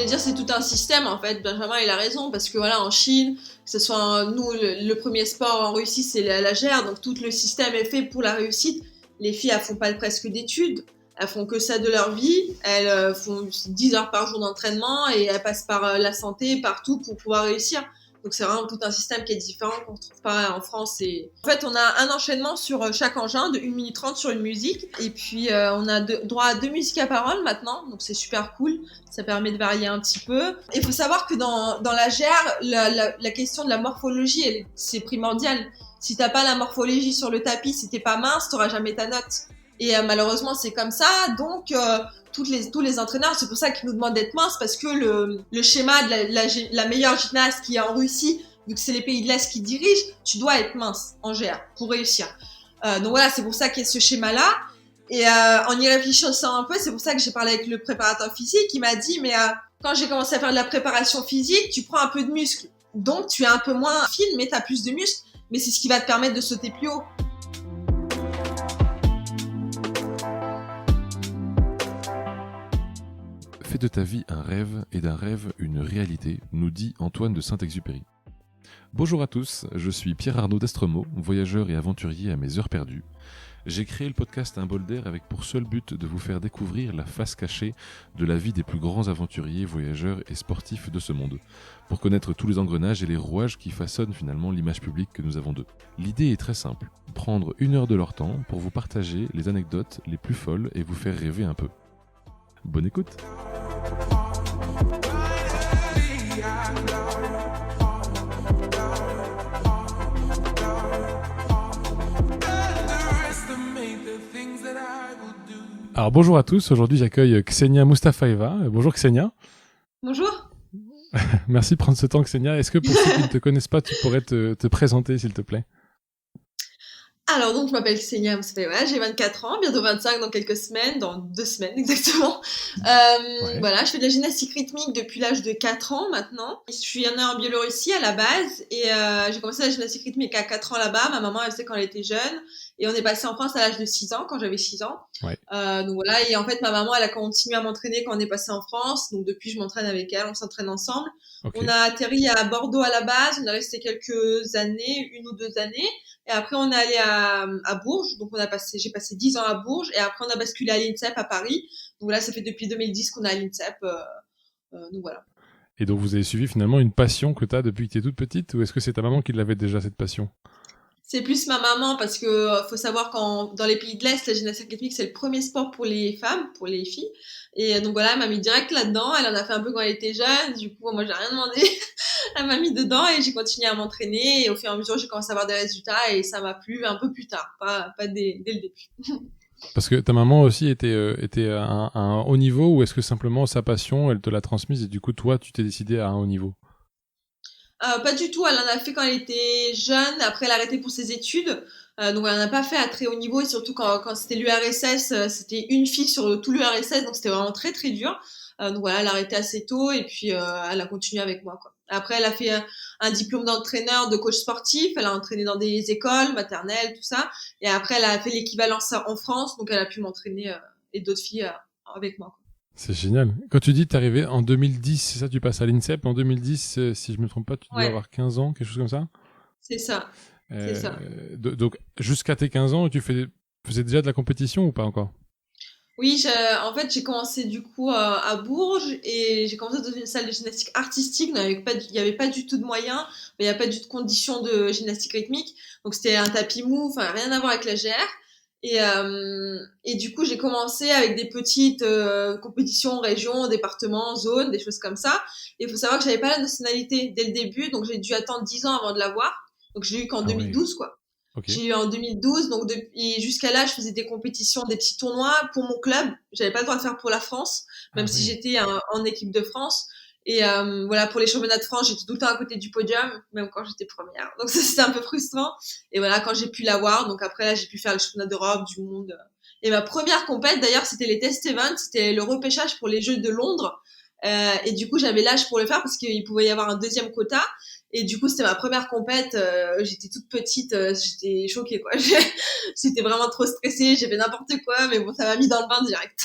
dire, c'est tout un système, en fait. Benjamin, il a raison, parce que voilà, en Chine, que ce soit nous, le premier sport en Russie, c'est la GR, donc tout le système est fait pour la réussite. Les filles, elles font pas presque d'études, elles font que ça de leur vie, elles font 10 heures par jour d'entraînement et elles passent par la santé, partout pour pouvoir réussir. Donc c'est vraiment tout un système qui est différent, qu'on ne trouve pas en France. Et... En fait, on a un enchaînement sur chaque engin de 1 minute 30 sur une musique. Et puis, on a droit à 2 musiques à parole maintenant. Donc c'est super cool. Ça permet de varier un petit peu. Il faut savoir que dans la GR, la question de la morphologie, c'est primordial. Si t'as pas la morphologie sur le tapis, si t'es pas mince, t'auras jamais ta note. Et malheureusement, c'est comme ça. Donc, tous les entraîneurs, c'est pour ça qu'ils nous demandent d'être minces, parce que le schéma de la meilleure gymnaste qui est en Russie, vu que c'est les pays de l'Est qui dirigent, tu dois être mince en GR pour réussir. Donc voilà, c'est pour ça qu'il y a ce schéma-là. Et en y réfléchissant un peu, c'est pour ça que j'ai parlé avec le préparateur physique. Il m'a dit, mais quand j'ai commencé à faire de la préparation physique, tu prends un peu de muscle. Donc, tu es un peu moins fine, mais tu as plus de muscle. Mais c'est ce qui va te permettre de sauter plus haut. Fais de ta vie un rêve et d'un rêve une réalité, nous dit Antoine de Saint-Exupéry. Bonjour à tous, je suis Pierre-Arnaud d'Estremaux, voyageur et aventurier à mes heures perdues. J'ai créé le podcast Un bol d'air avec pour seul but de vous faire découvrir la face cachée de la vie des plus grands aventuriers, voyageurs et sportifs de ce monde, pour connaître tous les engrenages et les rouages qui façonnent finalement l'image publique que nous avons d'eux. L'idée est très simple, prendre 1 heure de leur temps pour vous partager les anecdotes les plus folles et vous faire rêver un peu. Bonne écoute! Alors bonjour à tous, aujourd'hui j'accueille Ksenia Mustafaeva. Bonjour Ksenia. Bonjour. Merci de prendre ce temps Ksenia. Est-ce que pour ceux qui ne te connaissent pas, tu pourrais te présenter s'il te plaît? Alors donc je m'appelle Ksenia Mustafaeva, j'ai 24 ans, bientôt 25 dans quelques semaines, dans 2 semaines exactement. Voilà, je fais de la gymnastique rythmique depuis l'âge de 4 ans maintenant. Je suis née en Biélorussie à la base et j'ai commencé la gymnastique rythmique à 4 ans là-bas. Ma maman elle faisait quand elle était jeune et on est passé en France à l'âge de 6 ans, quand j'avais 6 ans. Ouais. Donc voilà, et en fait ma maman elle a continué à m'entraîner quand on est passé en France, donc depuis je m'entraîne avec elle, on s'entraîne ensemble. Okay. On a atterri à Bordeaux à la base, on est resté quelques années, 1 ou 2 années. Et après, on est allé à Bourges. Donc, j'ai passé 10 ans à Bourges. Et après, on a basculé à l'INSEP à Paris. Donc là, ça fait depuis 2010 qu'on est à l'INSEP. Donc voilà. Et donc, vous avez suivi finalement une passion que tu as depuis que tu es toute petite, ou est-ce que c'est ta maman qui l'avait déjà, cette passion? C'est plus ma maman, parce que faut savoir qu'dans les pays de l'Est, la gymnastique rythmique, c'est le premier sport pour les femmes, pour les filles. Et donc voilà, elle m'a mis direct là-dedans. Elle en a fait un peu quand elle était jeune. Du coup, moi, j'ai rien demandé. Elle m'a mis dedans et j'ai continué à m'entraîner. Et au fur et à mesure, j'ai commencé à avoir des résultats et ça m'a plu un peu plus tard, pas dès le début. Parce que ta maman aussi était à un haut niveau, ou est-ce que simplement sa passion, elle te l'a transmise et du coup, toi, tu t'es décidé à un haut niveau? Pas du tout, elle en a fait quand elle était jeune, après elle a arrêté pour ses études, donc elle n'en a pas fait à très haut niveau, et surtout quand c'était l'URSS, c'était une fille sur tout l'URSS, donc c'était vraiment très très dur. Donc voilà, elle a arrêté assez tôt et puis elle a continué avec moi, quoi. Après elle a fait un diplôme d'entraîneur, de coach sportif, elle a entraîné dans des écoles maternelles, tout ça, et après elle a fait l'équivalence en France, donc elle a pu m'entraîner et d'autres filles avec moi, quoi. C'est génial. Quand tu dis que t'es arrivé en 2010, c'est ça, tu passes à l'INSEP. En 2010, si je me trompe pas, tu dois avoir 15 ans, quelque chose comme ça? C'est ça. C'est ça. Donc, jusqu'à tes 15 ans, tu faisais déjà de la compétition ou pas encore? Oui, en fait, j'ai commencé du coup à Bourges et j'ai commencé dans une salle de gymnastique artistique. Il n'y avait pas du tout de moyens, il n'y a pas du tout de conditions de gymnastique rythmique. Donc c'était un tapis mou, enfin rien à voir avec la GR. Et du coup, j'ai commencé avec des petites compétitions, régions, départements, zones, des choses comme ça. Et il faut savoir que j'avais pas la nationalité dès le début, donc j'ai dû attendre 10 ans avant de l'avoir. Donc j'ai eu qu'en 2012, quoi. Okay. J'ai eu en 2012, donc et jusqu'à là, je faisais des compétitions, des petits tournois pour mon club. J'avais pas le droit de faire pour la France, même si j'étais en équipe de France. Et voilà, pour les championnats de France, j'étais tout le temps à côté du podium, même quand j'étais première. Donc ça, c'était un peu frustrant. Et voilà, quand j'ai pu l'avoir, donc après là, j'ai pu faire le championnat d'Europe, du monde. Et ma première compète, d'ailleurs, c'était les test events, c'était le repêchage pour les Jeux de Londres. Et du coup, j'avais l'âge pour le faire parce qu'il pouvait y avoir un deuxième quota. Et du coup, c'était ma première compète. J'étais toute petite, j'étais choquée, quoi. C'était vraiment trop stressée, j'ai fait n'importe quoi, mais bon, ça m'a mis dans le bain direct.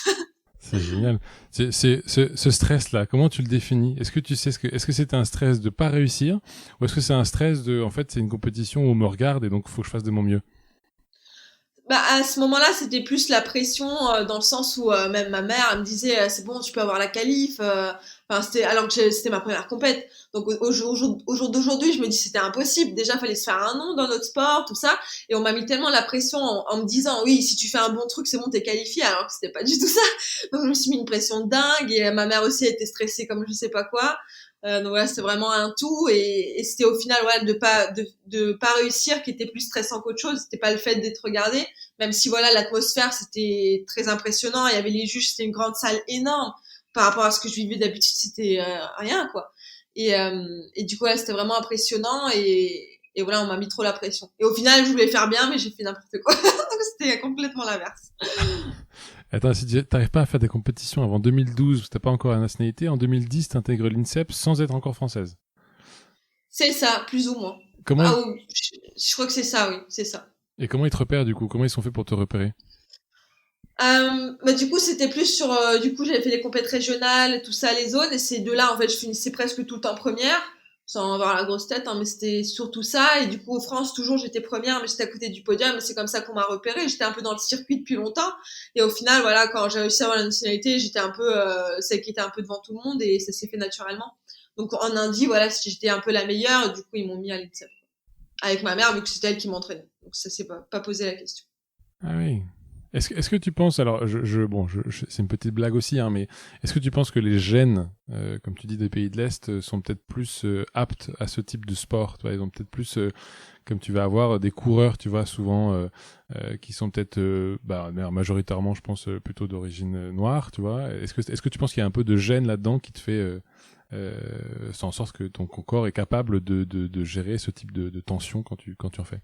C'est génial. Ce stress-là, comment tu le définis? Est-ce que tu sais est-ce que c'est un stress de pas réussir ou est-ce que c'est un stress de, en fait, c'est une compétition où on me regarde et donc il faut que je fasse de mon mieux? Bah, à ce moment-là, c'était plus la pression dans le sens où même ma mère, elle me disait c'est bon, tu peux avoir la qualif. Enfin, c'était alors que c'était ma première compète. Donc au jour d'aujourd'hui, je me dis c'était impossible. Déjà, fallait se faire un nom dans notre sport, tout ça. Et on m'a mis tellement la pression en me disant oui, si tu fais un bon truc, c'est bon, t'es qualifié. Alors que c'était pas du tout ça. Donc je me suis mis une pression de dingue. Et ma mère aussi était stressée comme je sais pas quoi. Donc voilà, c'était vraiment un tout et c'était au final voilà de pas réussir qui était plus stressant qu'autre chose. C'était pas le fait d'être regardé, même si voilà l'atmosphère c'était très impressionnant. Il y avait les juges, c'était une grande salle énorme par rapport à ce que je vivais d'habitude, c'était rien quoi. Et du coup ouais, c'était vraiment impressionnant et voilà on m'a mis trop la pression. Et au final je voulais faire bien mais j'ai fait n'importe quoi. Donc c'était complètement l'inverse. Attends, si tu n'arrives pas à faire des compétitions avant 2012, t'as pas encore la nationalité, en 2010, t'intègres l'INSEP sans être encore française. C'est ça, plus ou moins. Comment Ah ils... oui, je crois que c'est ça, oui, c'est ça. Et comment ils te repèrent du coup? Comment ils sont faits pour te repérer? Bah, du coup, c'était plus sur. Du coup, j'avais fait les compètes régionales, tout ça, les zones, et ces deux-là, en fait, je finissais presque tout le temps première, sans avoir la grosse tête, hein, mais c'était surtout ça. Et du coup, en France, toujours, j'étais première, mais j'étais à côté du podium, et c'est comme ça qu'on m'a repérée. J'étais un peu dans le circuit depuis longtemps, et au final, voilà, quand j'ai réussi à avoir la nationalité, j'étais un peu celle qui était un peu devant tout le monde, et ça s'est fait naturellement. Donc, en Indie, voilà, si j'étais un peu la meilleure, du coup, ils m'ont mis à l'INSEP. Avec ma mère, vu que c'était elle qui m'entraînait. Donc, ça s'est pas posé la question. Ah oui. Est-ce que tu penses, alors bon, c'est une petite blague aussi, hein, mais est-ce que tu penses que les gènes, comme tu dis, des pays de l'Est, sont peut-être plus aptes à ce type de sport, tu vois, ils ont peut-être plus, comme tu vas avoir des coureurs, tu vois, souvent qui sont peut-être, majoritairement, je pense, plutôt d'origine noire, tu vois. Est-ce que tu penses qu'il y a un peu de gène là-dedans qui te fait faire en sorte que ton corps est capable de gérer ce type de tension quand tu en fais?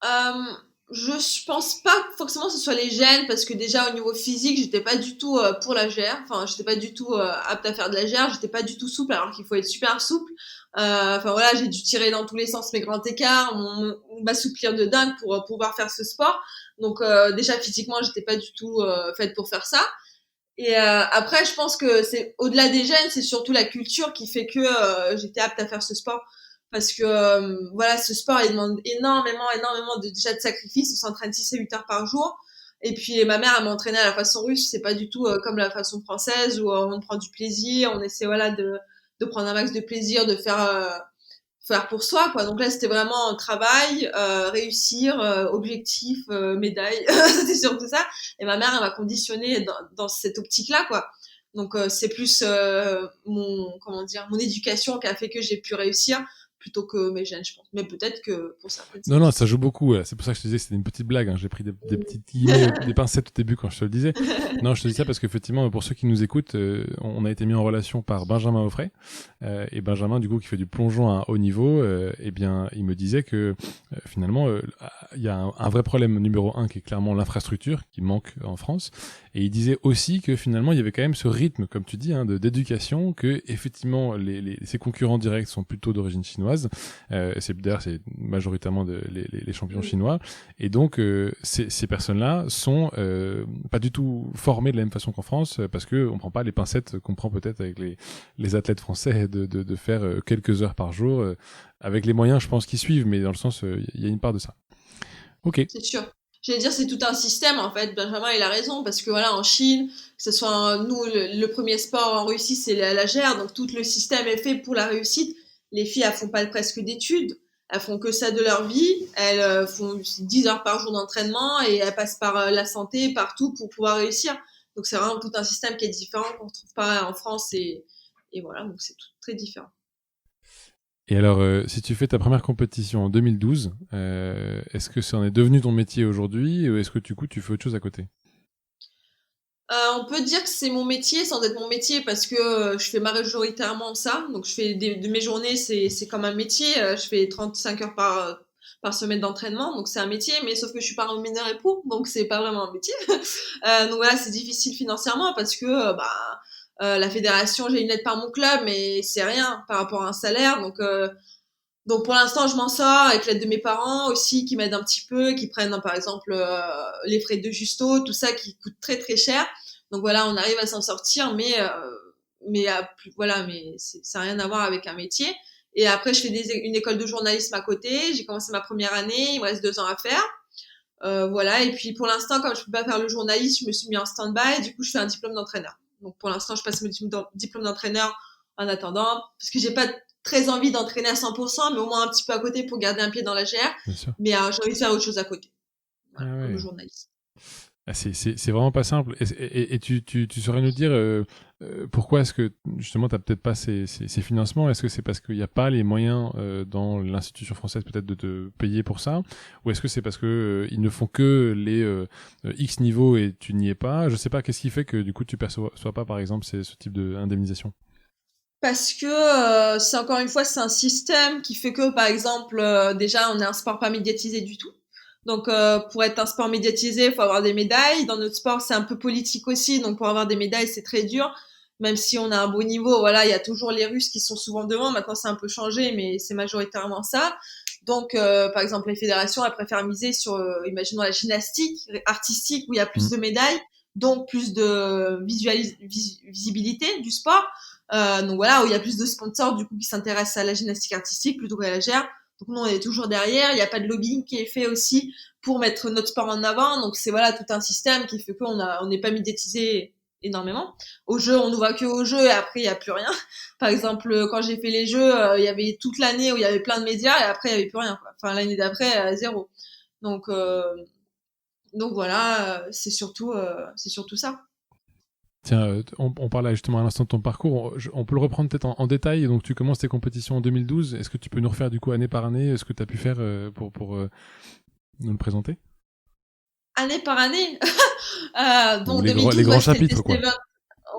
Euh, je pense pas forcément que ce soit les gènes parce que déjà au niveau physique j'étais pas du tout pour la gère, enfin j'étais pas du tout apte à faire de la gère, j'étais pas du tout souple alors qu'il faut être super souple. Enfin voilà, j'ai dû tirer dans tous les sens mes grands écarts, m'assouplir de dingue pour pouvoir faire ce sport. Donc déjà physiquement j'étais pas du tout faite pour faire ça. Et après je pense que c'est au-delà des gènes, c'est surtout la culture qui fait que j'étais apte à faire ce sport parce que voilà, ce sport il demande énormément déjà de sacrifices. On s'entraîne 6 à 8 heures par jour. Et puis ma mère elle m'entraînait à la façon russe, c'est pas du tout comme la façon française où on prend du plaisir, on essaie voilà de prendre un max de plaisir, de faire pour soi quoi. Donc là c'était vraiment un travail, réussir, objectif, médaille, c'était surtout ça. Et ma mère elle m'a conditionné dans cette optique là quoi. Donc c'est plus mon comment dire mon éducation qui a fait que j'ai pu réussir plutôt que mes gènes je pense. Mais peut-être que pour certaines c'est Non, non, ça différent. joue beaucoup. Ouais. C'est pour ça que je te disais que c'était une petite blague. Hein. J'ai pris des petites guillemets, des pincettes au début quand je te le disais. Non, je te dis ça parce qu'effectivement, pour ceux qui nous écoutent, on a été mis en relation par Benjamin Offray. Et Benjamin, du coup, qui fait du plongeon à haut niveau, eh bien, il me disait que finalement, il y a un vrai problème numéro un qui est clairement l'infrastructure qui manque en France. Et il disait aussi que finalement, il y avait quand même ce rythme, comme tu dis, hein, d'éducation, que effectivement, ses concurrents directs sont plutôt d'origine chinoise. D'ailleurs, c'est majoritairement les champions chinois. Et donc, ces personnes-là sont pas du tout formées de la même façon qu'en France, parce que on prend pas les pincettes qu'on prend peut-être avec les athlètes français de faire quelques heures par jour, avec les moyens, je pense, qui suivent, mais dans le sens, il y a une part de ça. Ok. C'est sûr. J'allais dire, c'est tout un système, en fait. Benjamin, il a raison, parce que voilà, en Chine, que ce soit nous, le premier sport en Russie, c'est la gère, donc tout le système est fait pour la réussite. Les filles, elles font pas presque d'études, elles font que ça de leur vie, elles font 10 heures par jour d'entraînement et elles passent par la santé, partout pour pouvoir réussir. Donc c'est vraiment tout un système qui est différent, qu'on ne trouve pas en France et voilà, donc c'est tout très différent. Et alors, si tu fais ta première compétition en 2012, est-ce que ça en est devenu ton métier aujourd'hui ou est-ce que du coup tu fais autre chose à côté? On peut dire que c'est mon métier sans être mon métier parce que je fais majoritairement ça. Donc je fais de mes journées, c'est comme un métier. Je fais 35 heures par semaine d'entraînement, donc c'est un métier. Mais sauf que je suis pas rémunérée pour, donc c'est pas vraiment un métier. Donc voilà, c'est difficile financièrement parce que la fédération, j'ai une aide par mon club, mais c'est rien par rapport à un salaire. Donc pour l'instant, je m'en sors avec l'aide de mes parents aussi, qui m'aident un petit peu, qui prennent par exemple les frais de justo, tout ça qui coûte très très cher. Donc voilà, on arrive à s'en sortir, mais ça n'a rien à voir avec un métier. Et après, je fais une école de journalisme à côté. J'ai commencé ma première année, il me reste 2 ans à faire. Voilà, et puis pour l'instant, comme je peux pas faire le journalisme, je me suis mis en stand-by, et du coup, je fais un diplôme d'entraîneur. Donc pour l'instant, je passe mon diplôme d'entraîneur en attendant, parce que j'ai pas très envie d'entraîner à 100%, mais au moins un petit peu à côté pour garder un pied dans la GR. Bien sûr. Mais j'ai envie de faire autre chose à côté, voilà, Ah comme ouais. le journalisme. Ah, c'est vraiment pas simple. Et tu saurais nous dire pourquoi est-ce que justement tu n'as peut-être pas ces financements? Est-ce que c'est parce qu'il n'y a pas les moyens dans l'institution française peut-être de te payer pour ça? Ou est-ce que c'est parce que ils ne font que les X niveaux et tu n'y es pas? Je sais pas, qu'est-ce qui fait que du coup tu perçois pas par exemple ce type d'indemnisation? Parce que c'est encore une fois, c'est un système qui fait que, par exemple, déjà, on est un sport pas médiatisé du tout. Donc, pour être un sport médiatisé, il faut avoir des médailles. Dans notre sport, c'est un peu politique aussi. Donc, pour avoir des médailles, c'est très dur. Même si on a un beau niveau, voilà, il y a toujours les Russes qui sont souvent devant. Maintenant, c'est un peu changé, mais c'est majoritairement ça. Donc, par exemple, les fédérations, elles préfèrent miser sur, imaginons la gymnastique artistique où il y a plus de médailles, donc plus de visibilité du sport. Donc voilà, où il y a plus de sponsors du coup qui s'intéressent à la gymnastique artistique plutôt qu'à la GR. Donc nous on est toujours derrière, il n'y a pas de lobbying qui est fait aussi pour mettre notre sport en avant. Donc c'est voilà tout un système qui fait on n'est pas médiatisé énormément. Au jeu, on nous voit que au jeu et après il y a plus rien. Par exemple, quand j'ai fait les jeux, il y avait toute l'année où il y avait plein de médias et après il y avait plus rien quoi. Enfin l'année d'après zéro. Donc euh, donc voilà, c'est surtout ça. Tiens, on parlait justement à l'instant de ton parcours. On peut le reprendre peut-être en détail. Donc, tu commences tes compétitions en 2012. Est-ce que tu peux nous refaire du coup année par année ce que tu as pu faire pour nous le présenter? Année par année. Ou Donc les 2012, grands ouais, c'était le chapitres, test quoi. event.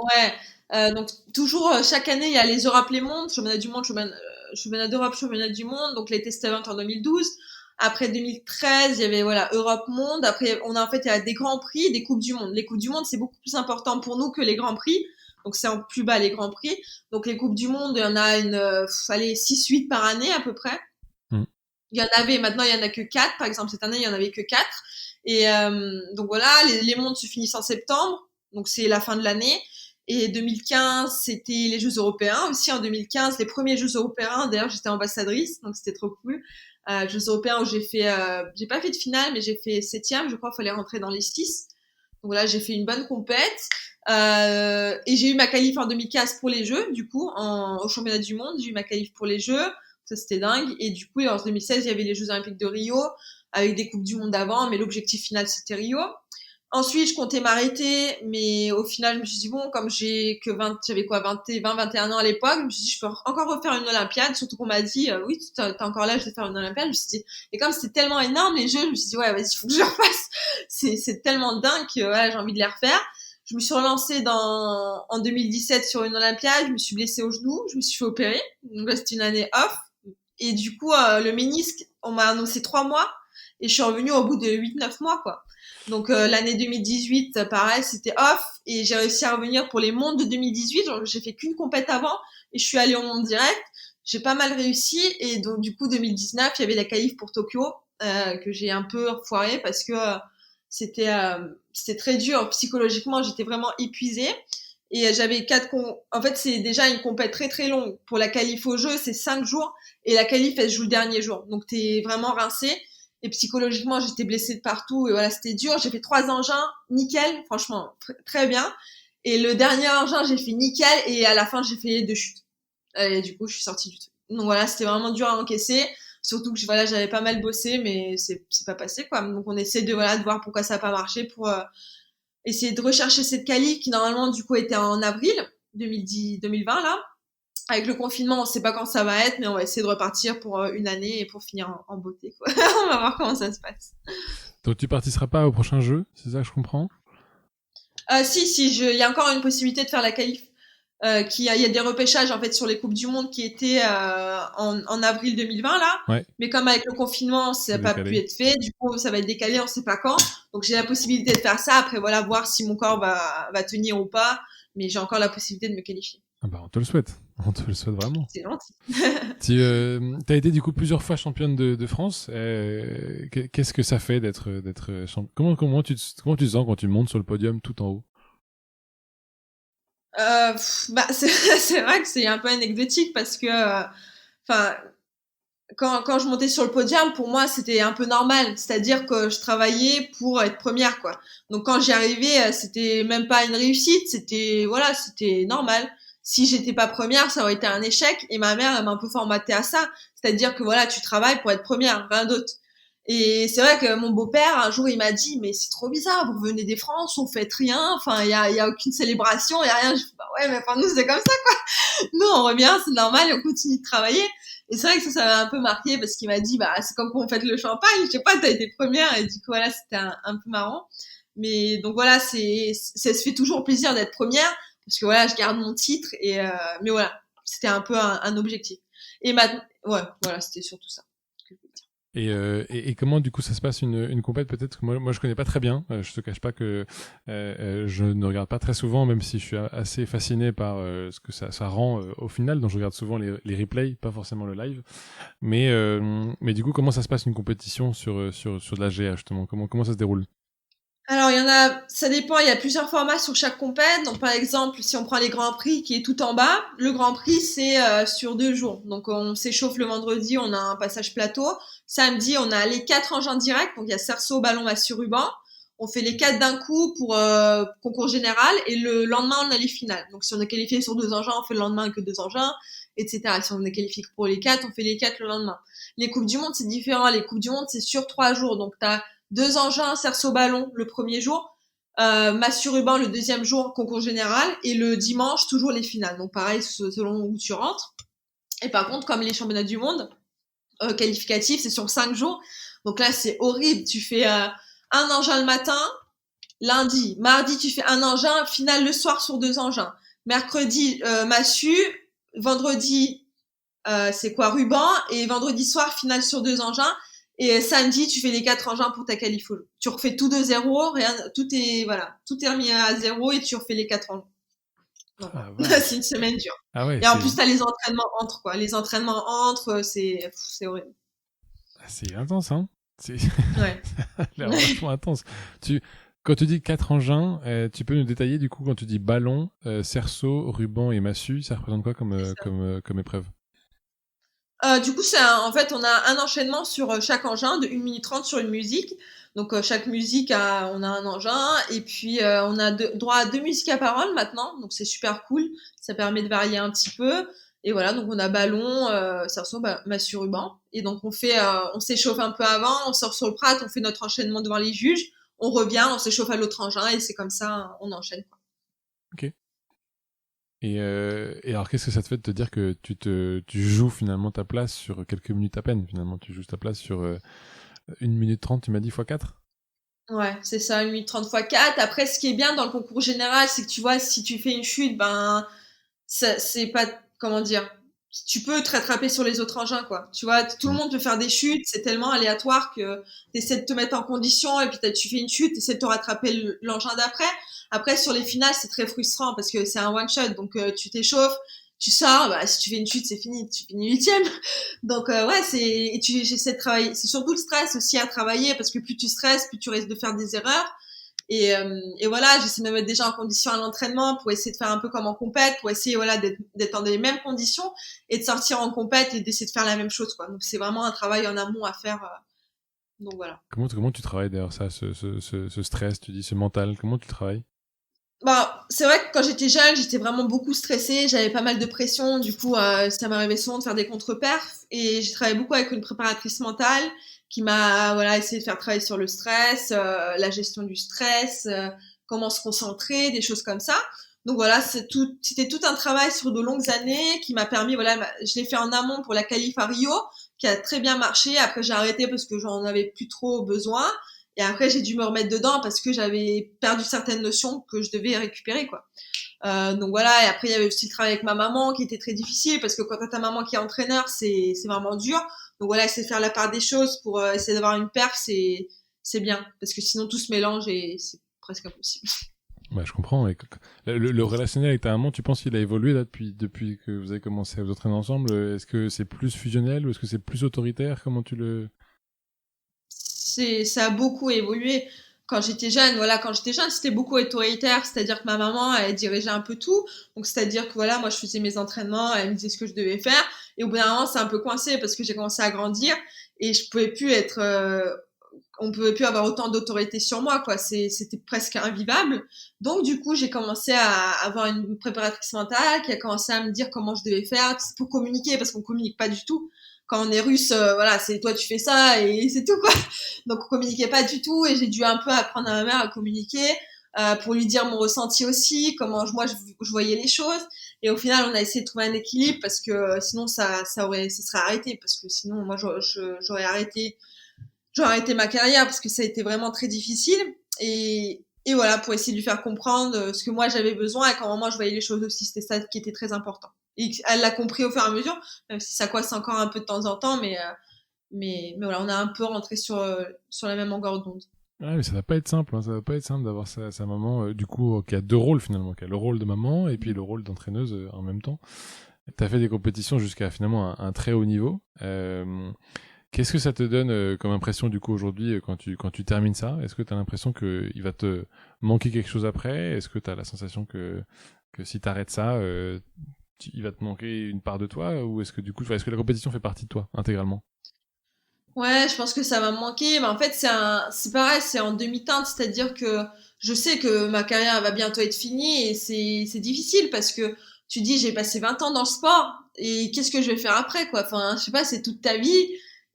Ouais. Donc toujours chaque année, il y a les Europes les mondes, championnat du monde, championnat d'Europe, championnat du monde. Donc les test events en 2012. Après 2013, il y avait voilà Europe monde. Après on a en fait il y a des grands prix, des coupes du monde. Les coupes du monde c'est beaucoup plus important pour nous que les grands prix. Donc c'est en plus bas les grands prix. Donc les coupes du monde, il y en a allez 6-8 par année à peu près. Mm. Il y en avait, maintenant il y en a que 4. Par exemple cette année il y en avait que 4. Et donc voilà, les mondes se finissent en septembre, donc c'est la fin de l'année. Et 2015, c'était les Jeux européens aussi. En 2015, les premiers Jeux européens. D'ailleurs, j'étais ambassadrice, donc c'était trop cool. Jeux européens où j'ai pas fait de finale, mais j'ai fait septième. Je crois qu'il fallait rentrer dans les 6. Donc voilà, j'ai fait une bonne compète. Et j'ai eu ma qualif en 2015 pour les Jeux, du coup, au championnat du monde. J'ai eu ma qualif pour les Jeux. Ça, c'était dingue. Et du coup, en 2016, il y avait les Jeux olympiques de Rio avec des coupes du monde avant, mais l'objectif final c'était Rio. Ensuite, je comptais m'arrêter, mais au final, je me suis dit bon, comme j'avais quoi, 20, 21 ans à l'époque, je me suis dit je peux encore refaire une Olympiade, surtout qu'on m'a dit oui, t'es encore là, je vais faire une Olympiade. Je me suis dit, et comme c'était tellement énorme les jeux, je me suis dit ouais, vas-y, faut que je le refasse. C'est tellement dingue que ouais, j'ai envie de les refaire. Je me suis relancée en 2017 sur une Olympiade, je me suis blessée au genou, je me suis fait opérer, donc là c'était une année off. Et du coup, le ménisque, on m'a annoncé 3 mois. Et je suis revenue au bout de 8-9 mois, quoi. Donc l'année 2018, pareil, c'était off. Et j'ai réussi à revenir pour les mondes de 2018. Genre, j'ai fait qu'une compète avant. Et je suis allée au monde direct. J'ai pas mal réussi. Et donc du coup, 2019, il y avait la qualif pour Tokyo, que j'ai un peu foiré parce que c'était très dur. Psychologiquement, j'étais vraiment épuisée. Et j'avais en fait, c'est déjà une compète très très longue. Pour la qualif au jeu, c'est 5 jours. Et la qualif, elle se joue le dernier jour. Donc t'es vraiment rincé. Et psychologiquement, j'étais blessée de partout. Et voilà, c'était dur. J'ai fait 3 engins, nickel, franchement, très bien. Et le dernier engin, j'ai fait nickel. Et à la fin, j'ai fait 2 chutes. Et du coup, je suis sortie du truc. Donc voilà, c'était vraiment dur à encaisser. Surtout que voilà, j'avais pas mal bossé, mais c'est pas passé, quoi. Donc on essaie de voir pourquoi ça a pas marché pour essayer de rechercher cette qualif qui normalement du coup était en avril 2020 là. Avec le confinement, on sait pas quand ça va être, mais on va essayer de repartir pour une année et pour finir en beauté, quoi. On va voir comment ça se passe. Donc tu participeras pas au prochain jeu, c'est ça que je comprends? Si, il y a encore une possibilité de faire la qualif. Il y a des repêchages en fait sur les coupes du monde qui étaient en avril 2020 là, Ouais, mais comme avec le confinement ça c'est n'a pas pu décalé. être fait, du coup ça va être décalé, on sait pas quand. Donc j'ai la possibilité de faire ça. Après voilà, voir si mon corps va tenir ou pas, mais j'ai encore la possibilité de me qualifier. Ah bah on te le souhaite, on te le souhaite vraiment. C'est gentil. Tu as été du coup plusieurs fois championne de France. Qu'est-ce que ça fait d'être comment tu te sens quand tu montes sur le podium tout en haut? C'est vrai que c'est un peu anecdotique parce que, enfin, quand je montais sur le podium, pour moi, c'était un peu normal. C'est-à-dire que je travaillais pour être première, quoi. Donc, quand j'y arrivais, c'était même pas une réussite. Voilà, c'était normal. Si j'étais pas première, ça aurait été un échec. Et ma mère, elle m'a un peu formaté à ça. C'est-à-dire que voilà, tu travailles pour être première, rien d'autre. Et c'est vrai que mon beau-père, un jour, il m'a dit, mais c'est trop bizarre, vous revenez des France, on fait rien, enfin, il y a aucune célébration, il y a rien. Je fais, bah ouais, mais enfin, nous, c'est comme ça. Nous, on revient, c'est normal, et on continue de travailler. Et c'est vrai que ça m'a un peu marqué parce qu'il m'a dit, bah, c'est comme quand on fête le champagne, je sais pas, t'as été première, et du coup, voilà, c'était un peu marrant. Mais donc voilà, ça se fait toujours plaisir d'être première, parce que voilà, je garde mon titre, mais voilà, c'était un peu un objectif. Et maintenant, ouais, voilà, c'était surtout ça. Et comment du coup ça se passe une compète peut-être que moi je connais pas très bien. Je te cache pas que je ne regarde pas très souvent, même si je suis assez fasciné par ce que ça rend au final. Donc je regarde souvent les replays, pas forcément le live. Mais du coup comment ça se passe une compétition sur de la GA justement? Comment ça se déroule? Alors, ça dépend, il y a plusieurs formats sur chaque compète. Donc, par exemple, si on prend les Grands Prix qui est tout en bas, le Grand Prix, c'est sur 2 jours. Donc, on s'échauffe le vendredi, on a un passage plateau. Samedi, on a les 4 engins directs. Donc, il y a cerceau, ballon, massue, ruban. On fait les 4 d'un coup pour concours général. Et le lendemain, on a les finales. Donc, si on est qualifié sur 2 engins, on fait le lendemain que 2 engins, etc. Si on est qualifié pour les 4, on fait les 4 le lendemain. Les Coupes du Monde, c'est différent. Les Coupes du Monde, c'est sur 3 jours. Donc, t'as 2 engins, cerceau ballon le premier jour, massue ruban le deuxième jour, concours général, et le dimanche, toujours les finales. Donc pareil, selon où tu rentres. Et par contre, comme les championnats du monde qualificatifs, c'est sur 5 jours. Donc là, c'est horrible. Tu fais un engin le matin, lundi, mardi, tu fais un engin, finale le soir sur 2 engins. Mercredi, massue, vendredi, c'est quoi, ruban, et vendredi soir, finale sur 2 engins. Et samedi, tu fais les 4 engins pour ta qualif. Tu refais tout de zéro, rien, tout est remis à zéro et tu refais les 4 engins. Donc, Ah voilà. C'est vache. une semaine dure. Ah ouais, Et en plus, t'as les entraînements entre, quoi. Les entraînements entre, c'est horrible. c'est intense hein. C'est Ouais. ça a l'air vachement intense. Tu Quand tu dis 4 engins, tu peux nous détailler du coup quand tu dis ballon, cerceau, ruban et massue, ça représente quoi comme épreuve? Du coup, en fait, on a un enchaînement sur chaque engin de 1 minute 30 sur une musique. Donc, chaque musique on a un engin. Et puis, on a droit à 2 musiques à parole maintenant. Donc, c'est super cool. Ça permet de varier un petit peu. Et voilà, donc on a ballon, cerceau, massue, ruban. Et donc, on s'échauffe un peu avant, on sort sur le prat, on fait notre enchaînement devant les juges. On revient, on s'échauffe à l'autre engin. Et c'est comme ça, on enchaîne, quoi. Ok. Et alors, qu'est-ce que ça te fait de te dire que tu joues finalement ta place sur quelques minutes à peine? Finalement, tu joues ta place sur 1 minute 30, tu m'as dit, fois 4? Ouais, c'est ça, 1 minute 30 fois 4. Après, ce qui est bien dans le concours général, c'est que tu vois, si tu fais une chute, ben, c'est pas, comment dire, tu peux te rattraper sur les autres engins, quoi. Tu vois, tout le Mm. monde peut faire des chutes, c'est tellement aléatoire que t'essaies de te mettre en condition et puis tu fais une chute, t'essaies de te rattraper l'engin d'après. Après, sur les finales, c'est très frustrant parce que c'est un one shot, donc tu t'échauffes, tu sors, bah, si tu fais une chute, c'est fini, tu finis 8e. Donc ouais, j'essaie de travailler. C'est surtout le stress aussi à travailler parce que plus tu stresses, plus tu risques de faire des erreurs. Et voilà, j'essaie de me mettre déjà en condition à l'entraînement pour essayer de faire un peu comme en compète, pour essayer voilà d'être dans les mêmes conditions et de sortir en compète et d'essayer de faire la même chose, quoi. Donc c'est vraiment un travail en amont à faire. Donc voilà. Comment tu travailles d'ailleurs ça, ce stress, tu dis, ce mental, comment tu le travailles? Bah, c'est vrai que quand j'étais jeune, j'étais vraiment beaucoup stressée, j'avais pas mal de pression, du coup, ça m'arrivait souvent de faire des contre-perfs et j'ai travaillé beaucoup avec une préparatrice mentale qui m'a voilà essayé de faire travailler sur le stress, la gestion du stress, comment se concentrer, des choses comme ça. Donc voilà, c'était tout un travail sur de longues années qui m'a permis voilà, je l'ai fait en amont pour la qualif à Rio, qui a très bien marché. Après j'ai arrêté parce que j'en avais plus trop besoin. Et après, j'ai dû me remettre dedans parce que j'avais perdu certaines notions que je devais récupérer, quoi. Donc voilà. Et après, il y avait aussi le travail avec ma maman qui était très difficile parce que quand t'as ta maman qui est entraîneur, c'est vraiment dur. Donc voilà, essayer de faire la part des choses pour essayer d'avoir une perf, c'est bien parce que sinon tout se mélange et c'est presque impossible. Ouais, je comprends. Et le relationnel avec ta maman, tu penses qu'il a évolué là depuis que vous avez commencé à vous entraîner ensemble? Est-ce que c'est plus fusionnel ou est-ce que c'est plus autoritaire? Comment tu le... Ça a beaucoup évolué. quand j'étais jeune, c'était beaucoup autoritaire, c'est-à-dire que ma maman, elle dirigeait un peu tout. Donc, c'est-à-dire que voilà, moi, je faisais mes entraînements, elle me disait ce que je devais faire. Et au bout d'un moment, c'est un peu coincé parce que j'ai commencé à grandir et je pouvais plus être, on pouvait plus avoir autant d'autorité sur moi, quoi. C'était presque invivable. Donc, du coup, j'ai commencé à avoir une préparatrice mentale qui a commencé à me dire comment je devais faire pour communiquer parce qu'on communique pas du tout. Quand on est russe, voilà, c'est toi, tu fais ça et c'est tout, quoi. Donc, on communiquait pas du tout et j'ai dû un peu apprendre à ma mère à communiquer, pour lui dire mon ressenti aussi, comment je voyais les choses. Et au final, on a essayé de trouver un équilibre parce que sinon, ça serait arrêté parce que sinon, moi, j'aurais arrêté ma carrière parce que ça a été vraiment très difficile. Et voilà, pour essayer de lui faire comprendre ce que moi j'avais besoin et comment moi je voyais les choses aussi. C'était ça qui était très important. Et elle l'a compris au fur et à mesure, même si ça coince encore un peu de temps en temps, mais voilà, on a un peu rentré sur la même longueur d'onde. Ouais, mais ça va pas être simple, hein. Ça va pas être simple d'avoir sa maman, du coup, qui a deux rôles finalement, qui a le rôle de maman et puis le rôle d'entraîneuse en même temps. T'as fait des compétitions jusqu'à finalement un très haut niveau. Qu'est-ce que ça te donne comme impression du coup aujourd'hui quand tu termines ça? Est-ce que tu as l'impression qu'il va te manquer quelque chose après? Est-ce que tu as la sensation que si tu arrêtes ça, il va te manquer une part de toi? Ou est-ce que du coup, est-ce que la compétition fait partie de toi intégralement? Ouais, je pense que ça va me manquer. Mais en fait, c'est pareil, c'est en demi-teinte, c'est-à-dire que je sais que ma carrière va bientôt être finie et c'est difficile parce que tu dis j'ai passé 20 ans dans le sport et qu'est-ce que je vais faire après, quoi. Enfin, je sais pas, c'est toute ta vie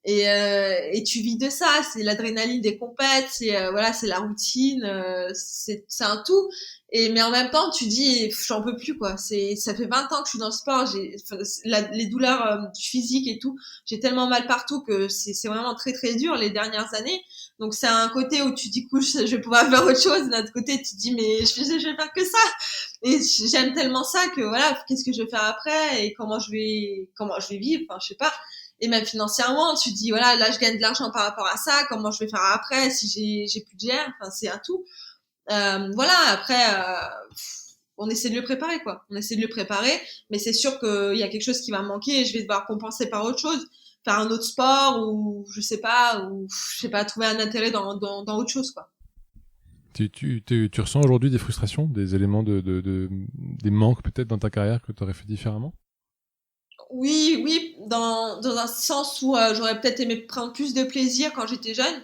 et tu vis de ça. C'est l'adrénaline des compètes, voilà, c'est la routine, c'est un tout. Mais en même temps, tu dis j'en peux plus, quoi. Ça fait 20 ans que je suis dans le sport, les douleurs du physique et tout, j'ai tellement mal partout que c'est vraiment très très dur les dernières années. Donc c'est un côté où tu dis cool, je vais pouvoir faire autre chose. D'un autre côté, tu te dis mais je vais faire que ça. Et j'aime tellement ça que voilà, qu'est-ce que je vais faire après et comment je vais vivre. Enfin, je sais pas. Et même financièrement, tu te dis voilà, là je gagne de l'argent par rapport à ça. Comment je vais faire après si j'ai plus de GR. Enfin, c'est un tout. Voilà. Après. On essaie de le préparer, quoi. On essaie de le préparer, mais c'est sûr qu'il y a quelque chose qui va me manquer et je vais devoir compenser par autre chose, faire un autre sport ou je sais pas, trouver un intérêt dans autre chose, quoi. Tu ressens aujourd'hui des frustrations, des éléments des manques peut-être dans ta carrière que tu aurais fait différemment? Oui, oui, dans un sens où j'aurais peut-être aimé prendre plus de plaisir quand j'étais jeune,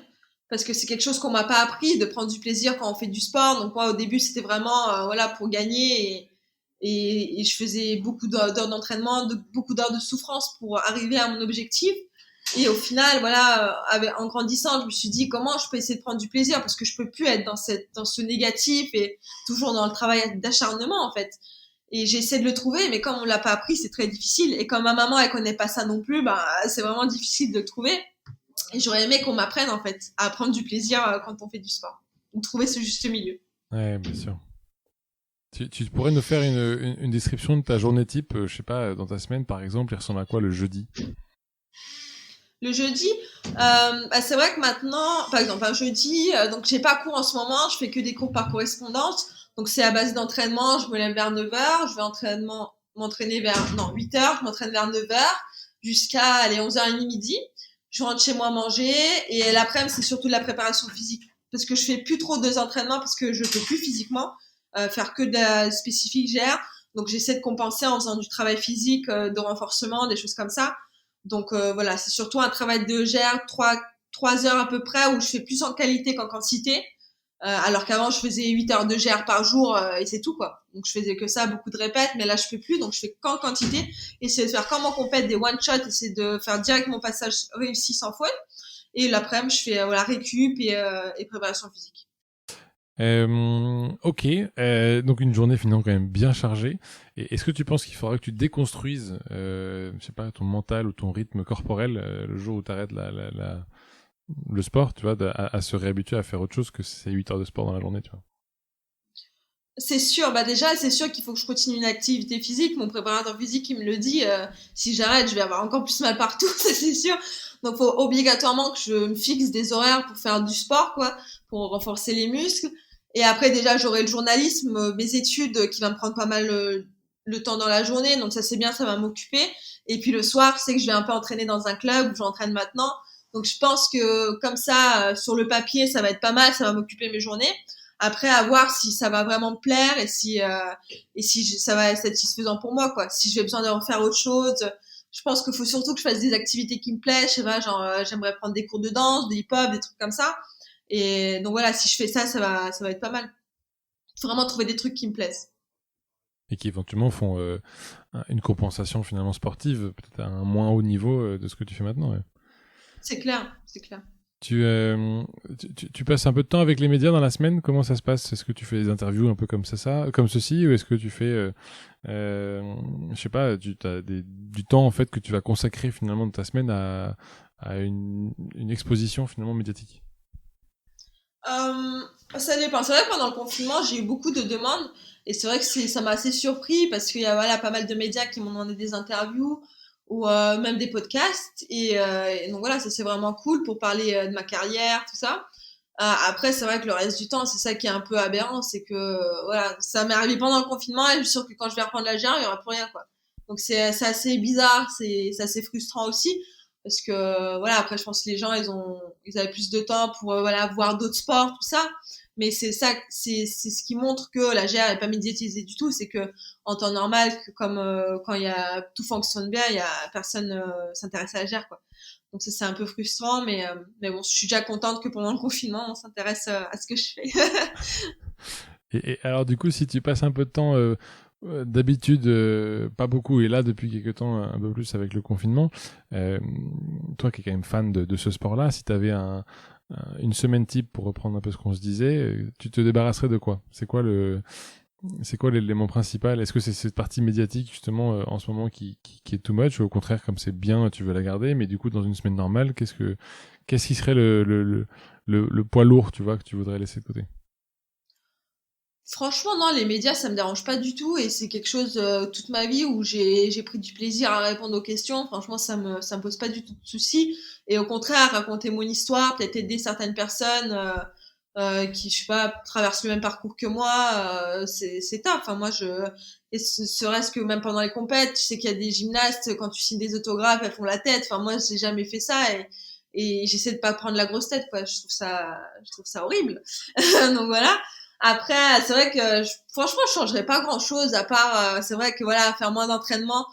parce que c'est quelque chose qu'on m'a pas appris, de prendre du plaisir quand on fait du sport. Donc moi, au début, c'était vraiment voilà pour gagner et je faisais beaucoup d'heures d'entraînement, beaucoup d'heures de souffrance pour arriver à mon objectif. Et au final, voilà, en grandissant, je me suis dit comment je peux essayer de prendre du plaisir parce que je peux plus être dans ce négatif et toujours dans le travail d'acharnement en fait. Et j'essaie de le trouver, mais comme on l'a pas appris, c'est très difficile. Et comme ma maman, elle connaît pas ça non plus, bah, c'est vraiment difficile de le trouver. Et j'aurais aimé qu'on m'apprenne, en fait, à prendre du plaisir quand on fait du sport. Donc, trouver ce juste milieu. Ouais, bien sûr. Tu pourrais nous faire une description de ta journée type, je sais pas, dans ta semaine par exemple, il ressemble à quoi le jeudi? Le jeudi, bah, c'est vrai que maintenant, par exemple, un jeudi, donc j'ai pas cours en ce moment, je fais que des cours par correspondance. Donc c'est à base d'entraînement, je me lève vers 9h, je vais m'entraîner vers, non, 8h, je m'entraîne vers 9h jusqu'à, allez, 11h30 midi. Je rentre chez moi manger et l'après-midi, c'est surtout de la préparation physique. Parce que je fais plus trop de entraînements parce que je peux plus physiquement faire que de la spécifique GR. Donc j'essaie de compenser en faisant du travail physique, de renforcement, des choses comme ça. Donc voilà, c'est surtout un travail de GR, 3 heures à peu près, où je fais plus en qualité qu'en quantité. Alors qu'avant, je faisais 8 heures de GR par jour et c'est tout, quoi. Donc je faisais que ça, beaucoup de répètes, mais là, je fais plus, donc je fais qu'en quantité. Et c'est de faire comme en compète des one-shots, et c'est de faire direct mon passage réussi sans faute. Et l'après-midi, je fais voilà, récup et préparation physique. Ok, donc une journée finalement quand même bien chargée. Et est-ce que tu penses qu'il faudra que tu déconstruises, je sais pas, ton mental ou ton rythme corporel le jour où tu arrêtes le sport, tu vois, à se réhabituer à faire autre chose que ces 8 heures de sport dans la journée, tu vois? C'est sûr, bah déjà, c'est sûr qu'il faut que je continue une activité physique. Mon préparateur physique, il me le dit, si j'arrête, je vais avoir encore plus mal partout, ça c'est sûr. Donc, faut obligatoirement que je me fixe des horaires pour faire du sport, quoi, pour renforcer les muscles. Et après, déjà, j'aurai le journalisme, mes études, qui va me prendre pas mal le temps dans la journée. Donc, ça c'est bien, ça va m'occuper. Et puis le soir, c'est que je vais un peu entraîner dans un club où j'entraîne maintenant. Donc je pense que comme ça, sur le papier, ça va être pas mal, ça va m'occuper mes journées. Après, à voir si ça va vraiment me plaire et si ça va être satisfaisant pour moi, quoi. Si j'ai besoin de refaire autre chose, je pense qu'il faut surtout que je fasse des activités qui me plaisent. Je sais pas, genre j'aimerais prendre des cours de danse, de hip-hop, des trucs comme ça. Et donc voilà, si je fais ça, ça va être pas mal. Faut vraiment trouver des trucs qui me plaisent. Et qui éventuellement font une compensation finalement sportive, peut-être à un moins haut niveau de ce que tu fais maintenant. Ouais. C'est clair, c'est clair. Tu passes un peu de temps avec les médias dans la semaine. Comment ça se passe? Est-ce que tu fais des interviews un peu comme comme ceci, ou est-ce que tu fais, je sais pas, tu as du temps en fait que tu vas consacrer finalement de ta semaine à une exposition finalement médiatique? Ça dépend. C'est vrai que pendant le confinement, j'ai eu beaucoup de demandes et c'est vrai que ça m'a assez surpris parce qu'il y a voilà, pas mal de médias qui m'ont demandé des interviews ou même des podcasts et donc voilà, ça c'est vraiment cool pour parler de ma carrière, tout ça. Après, c'est vrai que le reste du temps, c'est ça qui est un peu aberrant, c'est que voilà, ça m'est arrivé pendant le confinement et je suis sûre que quand je vais reprendre la GR, il y aura plus rien quoi. Donc c'est assez bizarre, c'est assez frustrant aussi parce que voilà, après je pense que les gens ils avaient plus de temps pour voilà voir d'autres sports tout ça. Mais c'est ça, c'est ce qui montre que la GR est pas médiatisée du tout, c'est que en temps normal, comme quand il y a tout fonctionne bien, il y a personne s'intéresse à la GR quoi. Donc ça, c'est un peu frustrant, mais bon, je suis déjà contente que pendant le confinement, on s'intéresse à ce que je fais. Et alors du coup, si tu passes un peu de temps, d'habitude, pas beaucoup, et là depuis quelques temps un peu plus avec le confinement, euh, toi qui es quand même fan de ce sport-là, si tu avais une semaine type pour reprendre un peu ce qu'on se disait, tu te débarrasserais de quoi? C'est quoi l'élément principal? Est-ce que c'est cette partie médiatique justement en ce moment qui est too much, ou au contraire comme c'est bien, tu veux la garder, mais du coup dans une semaine normale, qu'est-ce qui serait le poids lourd, tu vois, que tu voudrais laisser de côté? Franchement, non, les médias, ça me dérange pas du tout et c'est quelque chose toute ma vie où j'ai pris du plaisir à répondre aux questions. Franchement, ça me pose pas du tout de soucis. Et au contraire, raconter mon histoire, peut-être aider certaines personnes qui, je sais pas, traversent le même parcours que moi, c'est top. Enfin, moi, et serait-ce que même pendant les compètes, tu sais qu'il y a des gymnastes, quand tu signes des autographes, elles font la tête. Enfin, moi, j'ai jamais fait ça et j'essaie de pas prendre la grosse tête, quoi. Je trouve ça horrible. Donc voilà. Après, c'est vrai que franchement, je changerais pas grand-chose à part, c'est vrai que voilà, faire moins d'entraînement,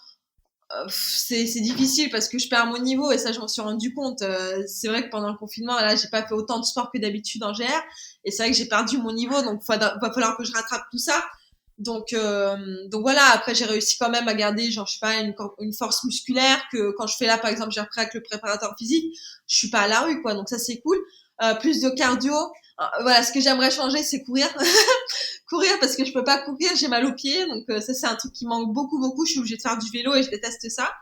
c'est difficile parce que je perds mon niveau et ça, je m'en suis rendu compte. C'est vrai que pendant le confinement, là, j'ai pas fait autant de sport que d'habitude en GR et c'est vrai que j'ai perdu mon niveau, donc va falloir que je rattrape tout ça. Donc voilà. Après, j'ai réussi quand même à garder, genre, je sais pas, une force musculaire que quand je fais là, par exemple, j'ai repris avec le préparateur physique, je suis pas à la rue, quoi. Donc ça, c'est cool. Plus de cardio. Voilà, ce que j'aimerais changer, c'est courir. Courir parce que je peux pas courir, j'ai mal aux pieds. Donc ça, c'est un truc qui manque beaucoup, beaucoup. Je suis obligée de faire du vélo et je déteste ça.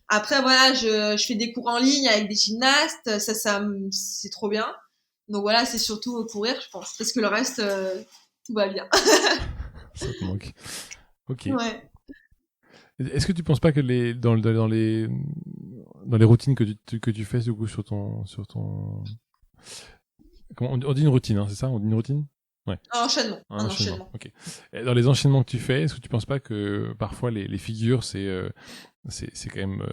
Après, voilà, je fais des cours en ligne avec des gymnastes. C'est trop bien. Donc voilà, c'est surtout courir, je pense. Parce que le reste, tout va bien. Ça te manque. Ok. Ouais. Est-ce que tu penses pas que dans les routines que tu fais du coup sur ton on dit une routine, hein, c'est ça? On dit une routine? Ouais. Un enchaînement. Un Un enchaînement. enchaînement. Ok. Et dans les enchaînements que tu fais, est-ce que tu penses pas que parfois les figures c'est quand même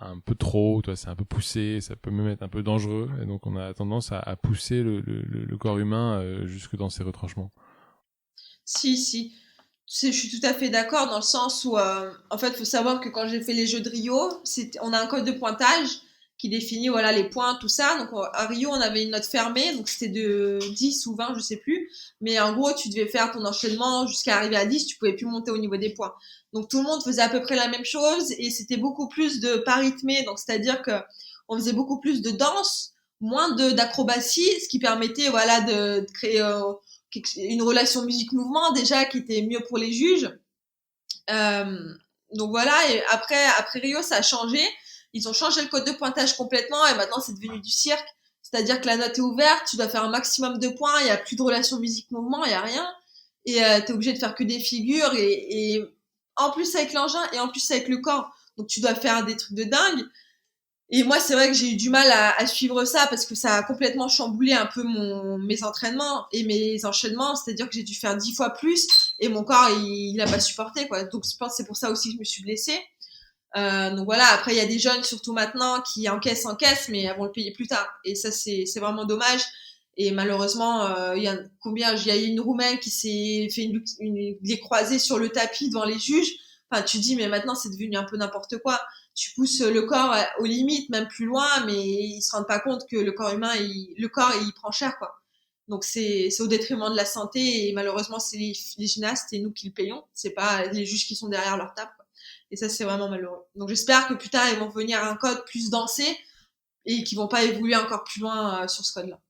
un peu trop, toi, c'est un peu poussé, ça peut même être un peu dangereux, et donc on a tendance à pousser le corps humain jusque dans ses retranchements. Si, si. Je suis tout à fait d'accord dans le sens où, en fait, il faut savoir que quand j'ai fait les Jeux de Rio, on a un code de pointage qui définit voilà, les points, tout ça. Donc, à Rio, on avait une note fermée, donc c'était de 10 ou 20, je sais plus. Mais en gros, tu devais faire ton enchaînement jusqu'à arriver à 10, tu pouvais plus monter au niveau des points. Donc, tout le monde faisait à peu près la même chose et c'était beaucoup plus de pas rythmé. Donc, c'est-à-dire que on faisait beaucoup plus de danse, moins d'acrobatie, ce qui permettait voilà, de créer une relation musique-mouvement déjà qui était mieux pour les juges. Euh, donc voilà, et après Rio, ça a changé. Ils ont changé le code de pointage complètement et maintenant c'est devenu du cirque. C'est-à-dire que la note est ouverte, tu dois faire un maximum de points, il n'y a plus de relation musique-mouvement, il n'y a rien. Et t'es obligé de faire que des figures et en plus avec l'engin et en plus avec le corps. Donc tu dois faire des trucs de dingue. Et moi, c'est vrai que j'ai eu du mal à suivre ça parce que ça a complètement chamboulé un peu mes entraînements et mes enchaînements. C'est-à-dire que j'ai dû faire 10 fois plus et mon corps, il a pas supporté, quoi. Donc, je pense que c'est pour ça aussi que je me suis blessée. Donc voilà, après il y a des jeunes surtout maintenant qui encaissent, mais elles vont le payer plus tard. Et ça c'est vraiment dommage. Et malheureusement, il y a une Roumaine qui s'est fait des croisés sur le tapis devant les juges. Enfin, tu dis mais maintenant c'est devenu un peu n'importe quoi. Tu pousses le corps aux limites, même plus loin, mais ils se rendent pas compte que le corps humain, le corps il prend cher quoi. Donc c'est au détriment de la santé et malheureusement c'est les gymnastes et nous qui le payons. C'est pas les juges qui sont derrière leur table. Et ça, c'est vraiment malheureux. Donc j'espère que plus tard, ils vont venir à un code plus dansé et qu'ils vont pas évoluer encore plus loin sur ce code-là.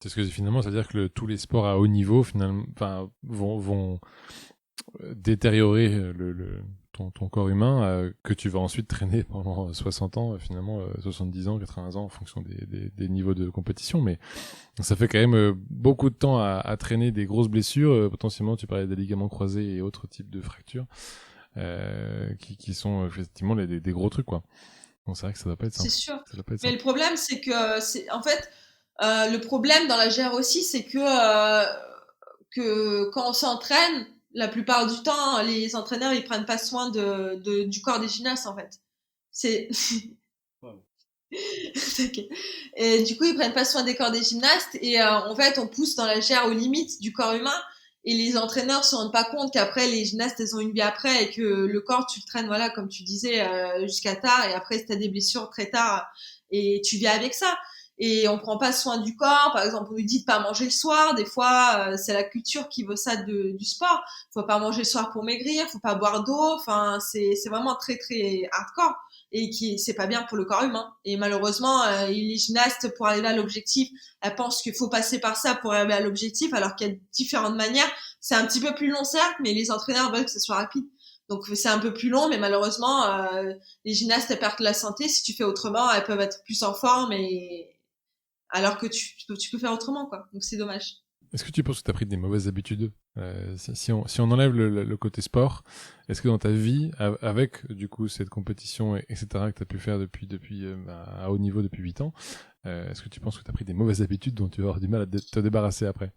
C'est ce que finalement, c'est-à-dire que tous les sports à haut niveau finalement, vont détériorer ton corps humain que tu vas ensuite traîner pendant 60 ans, finalement 70 ans, 80 ans en fonction des niveaux de compétition. Mais ça fait quand même beaucoup de temps à traîner des grosses blessures. Potentiellement, tu parlais des ligaments croisés et autres types de fractures qui sont effectivement des gros trucs, quoi. Donc c'est vrai que ça doit pas être simple. C'est sûr. Ça doit pas être Mais simple. le problème, c'est que, en fait, le problème dans la GR aussi, c'est que quand on s'entraîne, la plupart du temps, les entraîneurs, ils prennent pas soin du corps des gymnastes, en fait. C'est, et du coup, ils prennent pas soin des corps des gymnastes et en fait, on pousse dans la GR aux limites du corps humain et les entraîneurs se rendent pas compte qu'après les gymnastes elles ont une vie après et que le corps tu le traînes voilà comme tu disais jusqu'à tard et après tu as des blessures très tard et tu vis avec ça et on prend pas soin du corps. Par exemple, on nous dit de pas manger le soir, des fois c'est la culture qui veut ça du sport. Faut pas manger le soir pour maigrir, faut pas boire d'eau, enfin c'est vraiment très très hardcore et qui c'est pas bien pour le corps humain. Et malheureusement, les gymnastes pour arriver à l'objectif, elles pensent qu'il faut passer par ça pour arriver à l'objectif, alors qu'il y a différentes manières. C'est un petit peu plus long certes, mais les entraîneurs veulent que ce soit rapide. Donc c'est un peu plus long, mais malheureusement, les gymnastes elles perdent la santé. Si tu fais autrement, elles peuvent être plus en forme et alors que tu peux faire autrement quoi. Donc c'est dommage. Est-ce que tu penses que tu as pris des mauvaises habitudes si on enlève le côté sport, est-ce que dans ta vie, avec du coup cette compétition, etc., que tu as pu faire depuis à haut niveau depuis 8 ans, est-ce que tu penses que tu as pris des mauvaises habitudes dont tu vas avoir du mal à te débarrasser après?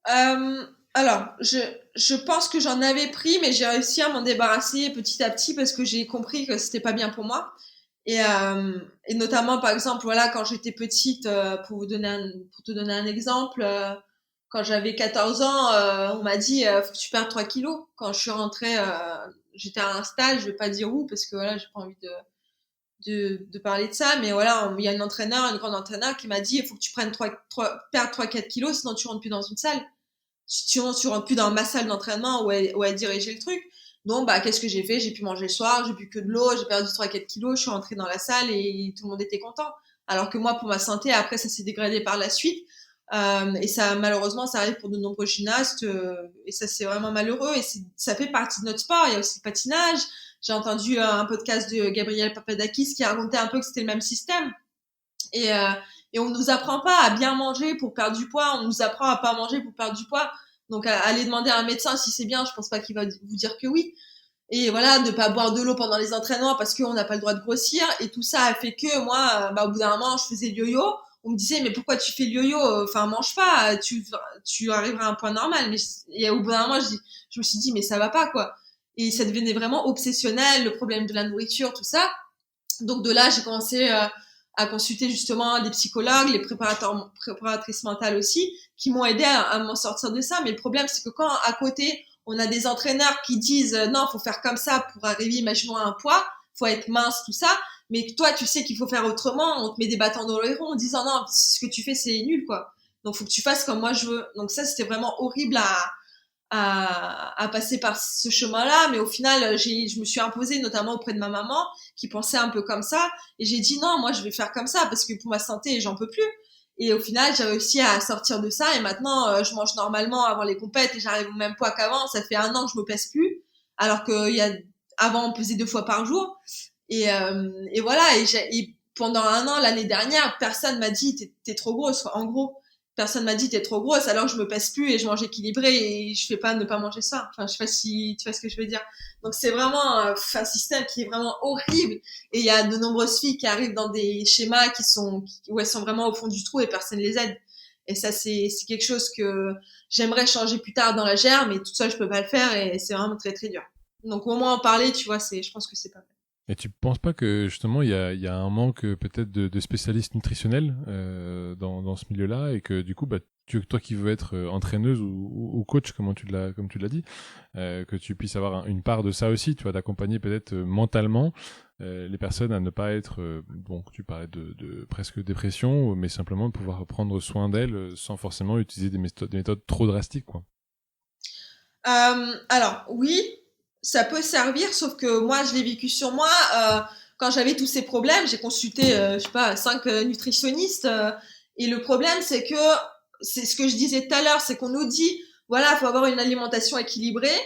Alors, je pense que j'en avais pris, mais j'ai réussi à m'en débarrasser petit à petit parce que j'ai compris que c'était pas bien pour moi. Et notamment, par exemple, voilà, quand j'étais petite, pour te donner un exemple, quand j'avais 14 ans, on m'a dit, faut que tu perdes 3 kilos. Quand je suis rentrée, j'étais à un stage, je vais pas dire où, parce que voilà, j'ai pas envie de parler de ça, mais voilà, il y a une grande entraîneur qui m'a dit, il faut que tu perds 3-4 kilos, sinon tu rentres plus dans une salle. Sinon tu rentres plus dans ma salle d'entraînement où elle dirigeait le truc. Donc, bah, qu'est-ce que j'ai fait? J'ai pu manger le soir, j'ai bu que de l'eau, j'ai perdu 3-4 kilos, je suis rentrée dans la salle et tout le monde était content. Alors que moi, pour ma santé, après, ça s'est dégradé par la suite. Et ça, malheureusement, ça arrive pour de nombreux gymnastes, et ça, c'est vraiment malheureux. Et ça fait partie de notre sport. Il y a aussi le patinage. J'ai entendu un podcast de Gabriel Papadakis qui racontait un peu que c'était le même système. Et, euh, et on nous apprend pas à bien manger pour perdre du poids, on nous apprend à pas manger pour perdre du poids. Donc aller demander à un médecin si c'est bien, je pense pas qu'il va vous dire que oui. Et voilà, ne pas boire de l'eau pendant les entraînements parce qu'on n'a pas le droit de grossir. Et tout ça a fait que moi, bah, au bout d'un moment, je faisais le yo-yo. On me disait, mais pourquoi tu fais le yo-yo? Enfin, mange pas, tu arriveras à un point normal. Et au bout d'un moment, je me suis dit, mais ça va pas, quoi. Et ça devenait vraiment obsessionnel, le problème de la nourriture, tout ça. Donc de là, j'ai commencé à consulter justement des psychologues, les préparatrices mentales aussi, qui m'ont aidé à m'en sortir de ça. Mais le problème, c'est que quand à côté, on a des entraîneurs qui disent non, faut faire comme ça pour arriver, imaginons un poids, faut être mince, tout ça. Mais toi, tu sais qu'il faut faire autrement. On te met des bâtons dans les roues en disant non, ce que tu fais, c'est nul, quoi. Donc faut que tu fasses comme moi je veux. Donc ça, c'était vraiment horrible à passer par ce chemin-là, mais au final, je me suis imposée, notamment auprès de ma maman, qui pensait un peu comme ça, et j'ai dit non, moi je vais faire comme ça, parce que pour ma santé, j'en peux plus. Et au final, j'ai réussi à sortir de ça, et maintenant, je mange normalement avant les compètes, et j'arrive au même poids qu'avant. Ça fait 1 an que je me pèse plus, alors avant, on pesait 2 fois par jour. Et voilà, et pendant 1 an, l'année dernière, personne m'a dit, t'es trop grosse, en gros. Personne m'a dit t'es trop grosse, alors je me pèse plus et je mange équilibré et je fais pas ne pas manger ça. Enfin, je sais pas si tu vois ce que je veux dire. Donc c'est vraiment un système qui est vraiment horrible et il y a de nombreuses filles qui arrivent dans des schémas où elles sont vraiment au fond du trou et personne les aide. Et ça c'est quelque chose que j'aimerais changer plus tard dans la GR, mais toute seule je peux pas le faire et c'est vraiment très très dur. Donc au moins en parler, tu vois, je pense que c'est pas mal. Et tu penses pas que justement il y a un manque peut-être de spécialistes nutritionnels dans ce milieu-là et que du coup toi qui veux être entraîneuse ou coach comme tu l'as dit, que tu puisses avoir une part de ça aussi, tu vois, d'accompagner peut-être mentalement les personnes à ne pas être bon, tu parlais de presque dépression, mais simplement de pouvoir prendre soin d'elles sans forcément utiliser des méthodes trop drastiques, quoi. Alors oui, ça peut servir, sauf que moi je l'ai vécu sur moi. Quand j'avais tous ces problèmes, j'ai consulté, je sais pas, 5 nutritionnistes. Et le problème, c'est que c'est ce que je disais tout à l'heure, c'est qu'on nous dit, voilà, il faut avoir une alimentation équilibrée.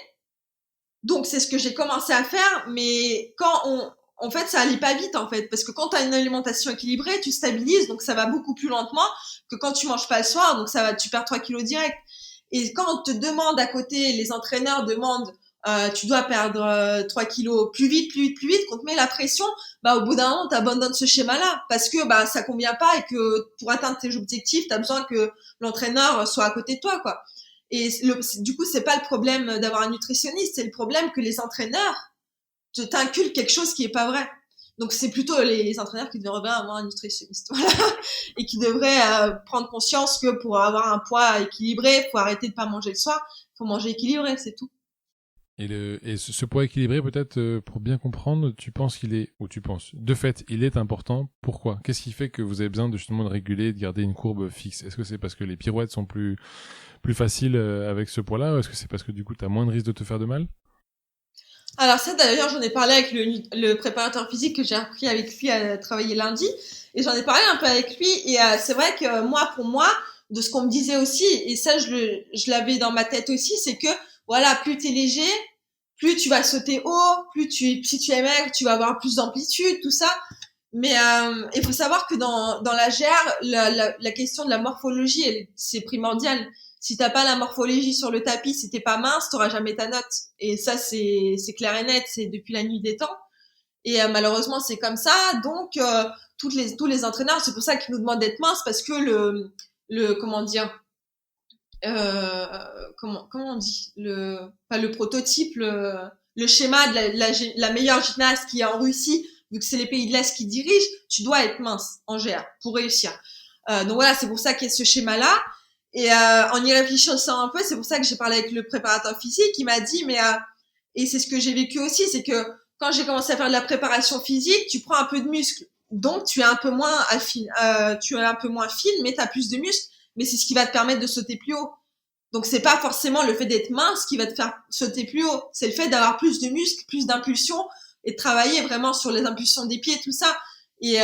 Donc c'est ce que j'ai commencé à faire, mais en fait, ça allait pas vite en fait, parce que quand tu as une alimentation équilibrée, tu stabilises, donc ça va beaucoup plus lentement que quand tu manges pas le soir, donc ça va, tu perds 3 kilos direct. Et quand on te demande à côté, les entraîneurs demandent, tu dois perdre 3 kilos plus vite, plus vite, plus vite, qu'on te met la pression, bah au bout d'un moment, t'abandonnes ce schéma-là, parce que bah ça convient pas et que pour atteindre tes objectifs, t'as besoin que l'entraîneur soit à côté de toi, quoi. Et du coup, c'est pas le problème d'avoir un nutritionniste, c'est le problème que les entraîneurs t'inculquent quelque chose qui est pas vrai. Donc c'est plutôt les entraîneurs qui devraient avoir un nutritionniste, voilà, et qui devraient prendre conscience que pour avoir un poids équilibré, faut arrêter de pas manger le soir, faut manger équilibré, c'est tout. Et ce poids équilibré, peut-être, pour bien comprendre, tu penses qu'il est, ou tu penses, de fait, il est important. Pourquoi? Qu'est-ce qui fait que vous avez besoin de justement de réguler, de garder une courbe fixe? Est-ce que c'est parce que les pirouettes sont plus faciles avec ce poids-là, ou est-ce que c'est parce que du coup, tu as moins de risque de te faire de mal? Alors ça, d'ailleurs, j'en ai parlé avec le préparateur physique que j'ai appris avec lui à travailler lundi, et j'en ai parlé un peu avec lui, et c'est vrai que moi, pour moi, de ce qu'on me disait aussi, et ça, je l'avais dans ma tête aussi, c'est que, voilà, plus t'es léger, plus tu vas sauter haut, si tu es maigre, tu vas avoir plus d'amplitude, tout ça. Mais il faut savoir que dans la GR, la question de la morphologie, c'est primordial. Si t'as pas la morphologie sur le tapis, si t'es pas mince, t'auras jamais ta note. Et ça, c'est clair et net, c'est depuis la nuit des temps. Et malheureusement, c'est comme ça. Donc, tous les entraîneurs, c'est pour ça qu'ils nous demandent d'être minces, parce que comment dire, comment on dit, pas le prototype, le schéma de la meilleure gymnaste qui est en Russie, vu que c'est les pays de l'Est qui dirigent, tu dois être mince en GR pour réussir. Donc voilà, c'est pour ça qu'il y a ce schéma-là. Et en y réfléchissant un peu, c'est pour ça que j'ai parlé avec le préparateur physique, il m'a dit, et c'est ce que j'ai vécu aussi, c'est que quand j'ai commencé à faire de la préparation physique, tu prends un peu de muscle, donc tu es un peu moins tu es un peu moins fine, mais tu as plus de muscle, mais c'est ce qui va te permettre de sauter plus haut. Donc c'est pas forcément le fait d'être mince qui va te faire sauter plus haut, c'est le fait d'avoir plus de muscles, plus d'impulsions et de travailler vraiment sur les impulsions des pieds, tout ça. Et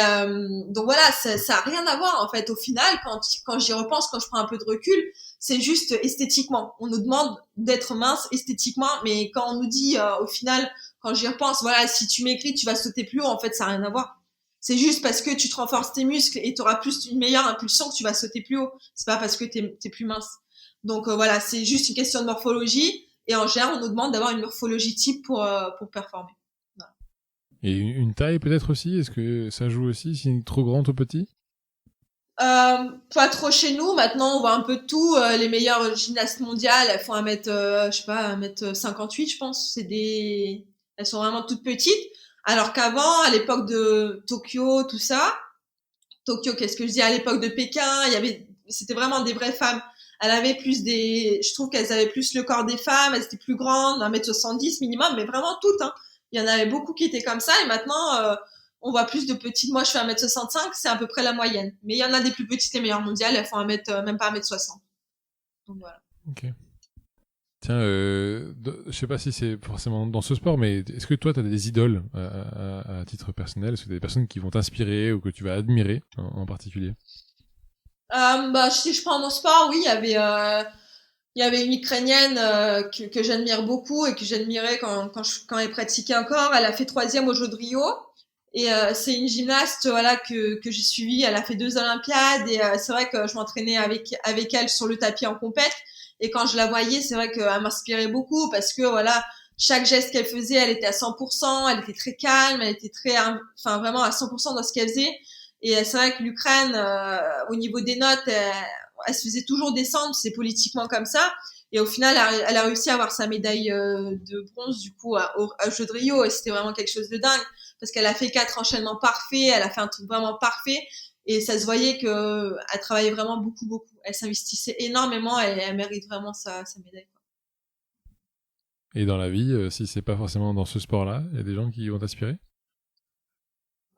donc voilà, ça a rien à voir en fait. Au final, quand j'y repense, quand je prends un peu de recul, c'est juste esthétiquement. On nous demande d'être mince esthétiquement, mais quand on nous dit au final, quand j'y repense, voilà, si tu maigris, tu vas sauter plus haut. En fait, ça a rien à voir. C'est juste parce que tu te renforces tes muscles et tu auras plus une meilleure impulsion que tu vas sauter plus haut. C'est pas parce que t'es plus mince. Donc voilà, c'est juste une question de morphologie. Et en général, on nous demande d'avoir une morphologie type pour performer. Voilà. Et une taille peut-être aussi? Est-ce que ça joue aussi si c'est trop grand ou petit? Pas trop chez nous. Maintenant, on voit un peu de tout. Les meilleures gymnastes mondiales, elles font 1 mètre, je sais pas, 1 mètre 58, je pense. Elles sont vraiment toutes petites. Alors qu'avant, à l'époque de Tokyo, tout ça, Tokyo, qu'est-ce que je dis, à l'époque de Pékin, c'était vraiment des vraies femmes. Je trouve qu'elles avaient plus le corps des femmes, elles étaient plus grandes, 1 mètre 70 minimum, mais vraiment toutes, hein. Il y en avait beaucoup qui étaient comme ça, et maintenant, on voit plus de petites. Moi, je fais 1 mètre 65, c'est à peu près la moyenne. Mais il y en a des plus petites, les meilleures mondiales, elles font même pas 1 mètre 60. Donc voilà. Ok. Tiens, je sais pas si c'est forcément dans ce sport, mais est-ce que toi, tu as des idoles à titre personnel? Est-ce que tu as des personnes qui vont t'inspirer ou que tu vas admirer en particulier? Bah, si je prends mon sport, oui, il y avait une Ukrainienne que j'admire beaucoup et que j'admirais quand elle pratiquait encore. Elle a fait 3e aux Jeux de Rio. Et c'est une gymnaste voilà que j'ai suivie. Elle a fait 2 Olympiades et c'est vrai que je m'entraînais avec elle sur le tapis en compète. Et quand je la voyais, c'est vrai qu'elle m'inspirait beaucoup parce que voilà, chaque geste qu'elle faisait, elle était à 100%, elle était très calme, elle était enfin vraiment à 100% dans ce qu'elle faisait. Et c'est vrai que l'Ukraine, au niveau des notes, elle se faisait toujours descendre, c'est politiquement comme ça. Et au final, elle a réussi à avoir sa médaille de bronze du coup aux Jeux de Rio et c'était vraiment quelque chose de dingue parce qu'elle a fait 4 enchaînements parfaits, elle a fait un truc vraiment parfait. Et ça se voyait que elle travaillait vraiment beaucoup, beaucoup. Elle s'investissait énormément et elle mérite vraiment sa médaille. Et dans la vie, si c'est pas forcément dans ce sport-là, il y a des gens qui vont t'inspirer?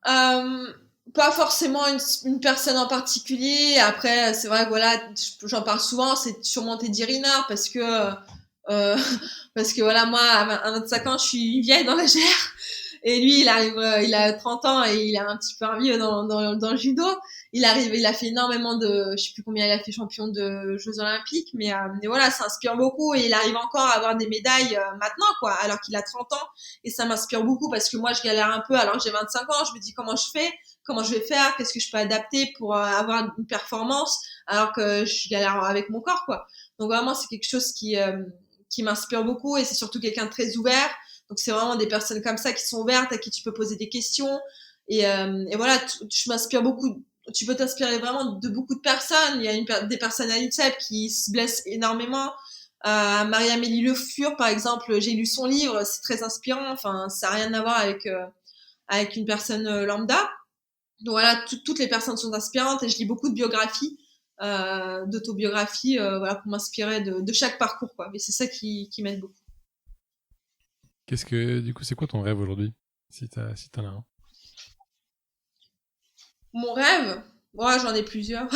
Pas forcément une personne en particulier. Après, c'est vrai que voilà, j'en parle souvent, c'est sûrement Teddy Riner euh, parce que voilà, moi, à 25 ans, je suis vieille dans la GR. Et lui, il a 30 ans et il a un petit peu un vieux dans le judo. Il arrive, il a fait énormément je sais plus combien il a fait champion de Jeux Olympiques, mais voilà, ça inspire beaucoup et il arrive encore à avoir des médailles maintenant, quoi, alors qu'il a 30 ans. Et ça m'inspire beaucoup parce que moi, je galère un peu alors que j'ai 25 ans. Je me dis comment je fais, comment je vais faire, qu'est-ce que je peux adapter pour avoir une performance alors que je galère avec mon corps, quoi. Donc vraiment, c'est quelque chose qui m'inspire beaucoup et c'est surtout quelqu'un de très ouvert. Donc c'est vraiment des personnes comme ça qui sont ouvertes, à qui tu peux poser des questions. Et voilà, tu m'inspires beaucoup. Tu peux t'inspirer vraiment de beaucoup de personnes. Il y a des personnes à l'INSEP qui se blessent énormément. Marie-Amélie Le Fur, par exemple, j'ai lu son livre, c'est très inspirant. Enfin, ça n'a rien à voir avec une personne lambda. Donc voilà, toutes les personnes sont inspirantes et je lis beaucoup de biographies, d'autobiographies, voilà, pour m'inspirer de chaque parcours, quoi. Mais c'est ça qui m'aide beaucoup. Du coup, c'est quoi ton rêve aujourd'hui? Si t'en as un. Mon rêve, moi j'en ai plusieurs.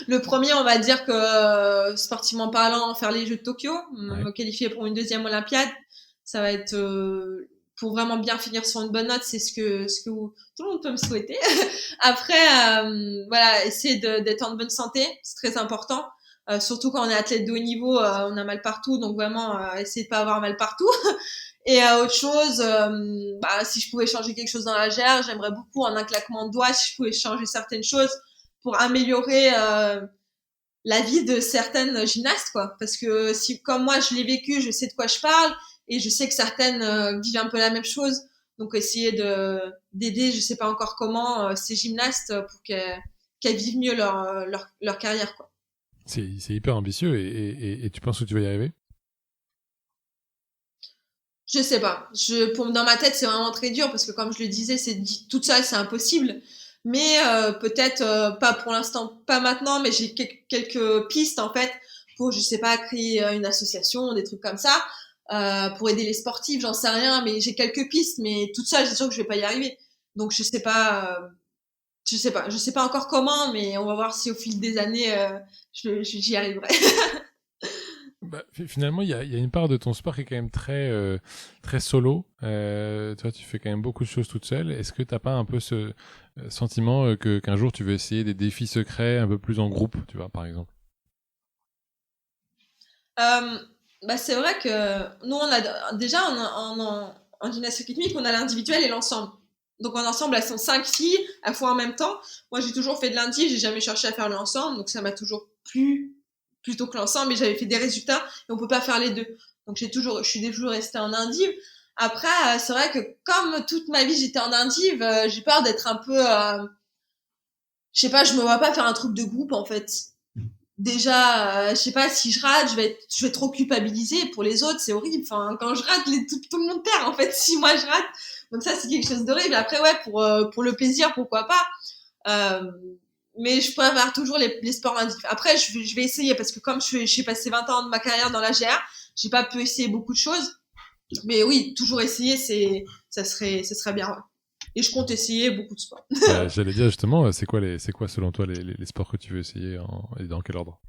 Le premier, on va dire que sportivement parlant, faire les Jeux de Tokyo, Ouais. me qualifier pour une deuxième Olympiade, ça va être pour vraiment bien finir sur une bonne note, c'est ce que tout le monde peut me souhaiter. Après, voilà, essayer d'être en bonne santé, c'est très important. Surtout quand on est athlète de haut niveau, on a mal partout, donc vraiment essayer de pas avoir mal partout. Et autre chose, si je pouvais changer quelque chose dans la GR, j'aimerais beaucoup en un claquement de doigts si je pouvais changer certaines choses pour améliorer la vie de certaines gymnastes, quoi. Parce que si, comme moi, je l'ai vécu, je sais de quoi je parle et je sais que certaines vivent un peu la même chose. Donc essayer d'aider, je sais pas encore comment, ces gymnastes pour qu'elles vivent mieux leur carrière, quoi. C'est hyper ambitieux et tu penses que tu vas y arriver? Je sais pas. Dans ma tête, c'est vraiment très dur parce que comme je le disais, toute seule, c'est impossible. Mais peut-être pas pour l'instant, pas maintenant, mais j'ai quelques pistes en fait pour, je sais pas, créer une association, des trucs comme ça, pour aider les sportifs. J'en sais rien, mais j'ai quelques pistes. Mais toute seule, c'est sûr que je vais pas y arriver. Donc je sais pas encore comment, mais on va voir si au fil des années, j'y arriverai. Bah, finalement, il y a une part de ton sport qui est quand même très solo. Tu vois, tu fais quand même beaucoup de choses toute seule. Est-ce que t'as pas un peu ce sentiment qu'un jour tu veux essayer des défis secrets un peu plus en groupe, tu vois, par exemple? Euh, c'est vrai que nous, on a déjà en gymnastique rythmique, on a l'individuel et l'ensemble. Donc en ensemble, elles sont 5 filles, à fois en même temps. Moi, j'ai toujours fait de l'indiv, j'ai jamais cherché à faire l'ensemble, donc ça m'a toujours plu plutôt que l'ensemble, mais j'avais fait des résultats et on peut pas faire les deux. Donc je suis toujours restée en indiv. Après, c'est vrai que comme toute ma vie j'étais en indiv, j'ai peur d'être un peu, je sais pas, je me vois pas faire un truc de groupe en fait. Déjà, je sais pas, si je rate, je vais trop culpabiliser. Pour les autres, c'est horrible. Enfin, quand je rate, tout le monde perd, en fait, si moi je rate. Donc ça, c'est quelque chose d'horrible. Après, ouais, pour le plaisir, pourquoi pas. Euh, mais je préfère toujours les sports individuels. Après, je vais essayer parce que comme j'ai passé 20 ans de ma carrière dans la GR, j'ai pas pu essayer beaucoup de choses. Mais oui, toujours essayer, ça serait bien, ouais. Et je compte essayer beaucoup de sports. Bah, j'allais dire justement, c'est quoi selon toi les sports que tu veux essayer et dans quel ordre?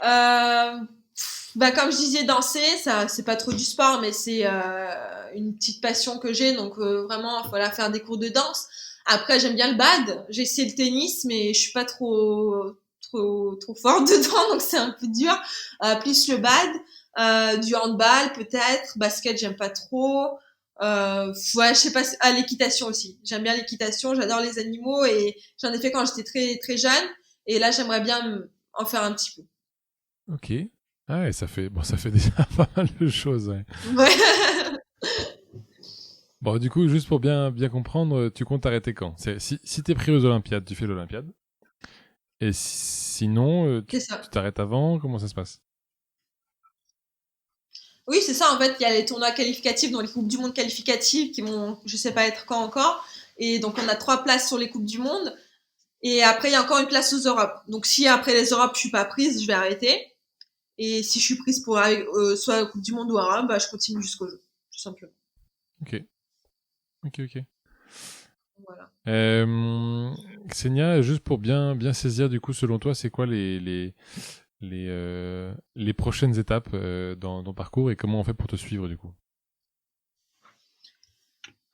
Euh, Comme je disais, danser, ça, c'est pas trop du sport, mais c'est une petite passion que j'ai. Donc vraiment, voilà, faire des cours de danse. Après, j'aime bien le bad. J'ai essayé le tennis, mais je suis pas trop forte dedans, donc c'est un peu dur. Plus le bad, du handball peut-être, basket, j'aime pas trop. Ouais, je sais pas. L'équitation aussi. J'aime bien l'équitation. J'adore les animaux et j'en ai fait quand j'étais très très jeune. Et là, j'aimerais bien en faire un petit peu. Ok. Ah ouais, ça fait déjà pas mal de choses. Ouais. Ouais. Bon, du coup, juste pour bien comprendre, tu comptes t'arrêter quand? Si t'es pris aux Olympiades, tu fais l'Olympiade. Et sinon, C'est ça. tu t'arrêtes avant? Comment ça se passe? Oui, c'est ça. En fait, il y a les tournois qualificatifs, donc les Coupes du Monde qualificatives qui vont, je sais pas être quand encore. Et donc, on a 3 places sur les Coupes du Monde. Et après, il y a encore une place aux Europes. Donc, si après les Europes, je suis pas prise, je vais arrêter. Et si je suis prise pour aller soit Coupe du Monde ou Europe, bah, je continue jusqu'au jeu, tout simplement. Ok. Voilà. Xenia, juste pour bien saisir, du coup, selon toi, c'est quoi les prochaines étapes dans ton parcours et comment on fait pour te suivre, du coup?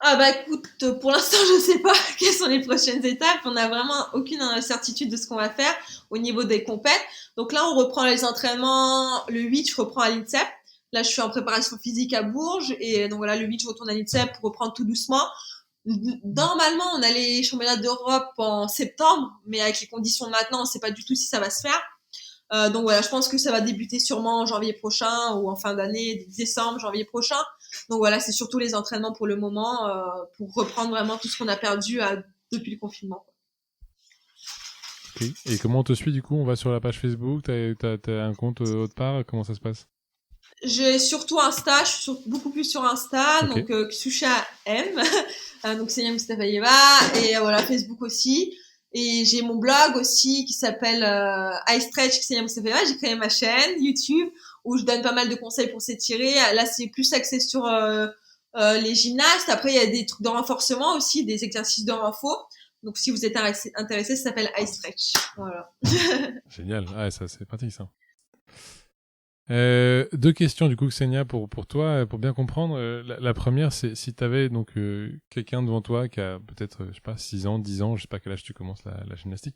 Ah bah écoute, pour l'instant je sais pas quelles sont les prochaines étapes, on n'a vraiment aucune certitude de ce qu'on va faire au niveau des compètes. Donc là on reprend les entraînements, le 8 je reprends à l'INSEP, là je suis en préparation physique à Bourges et donc voilà le 8 je retourne à l'INSEP pour reprendre tout doucement. Normalement on a les championnats d'Europe en septembre, mais avec les conditions de maintenant on sait pas du tout si ça va se faire. Donc voilà, je pense que ça va débuter sûrement en janvier prochain ou en fin d'année, décembre, janvier prochain. Donc voilà, c'est surtout les entraînements pour le moment, pour reprendre vraiment tout ce qu'on a perdu depuis le confinement. Okay. Et comment on te suit, du coup? On va sur la page Facebook, t'as un compte autre part, comment ça se passe? J'ai surtout Insta, je suis beaucoup plus sur Insta, Okay. donc Ksusha M, donc Xenia Mustafayeva, et voilà, Facebook aussi. Et j'ai mon blog aussi qui s'appelle iStretch Xenia Mustafayeva. J'ai créé ma chaîne YouTube où je donne pas mal de conseils pour s'étirer. Là, c'est plus axé sur les gymnastes. Après, il y a des trucs de renforcement aussi, des exercices de renfort. Donc, si vous êtes intéressé, ça s'appelle iStretch. Voilà. Génial. Ah, ça, c'est pratique, ça. 2 questions, du coup, Xenia, pour toi, pour bien comprendre. La première, c'est si tu avais donc quelqu'un devant toi qui a peut-être, je sais pas, 6 ans, 10 ans, je sais pas quel âge tu commences la gymnastique.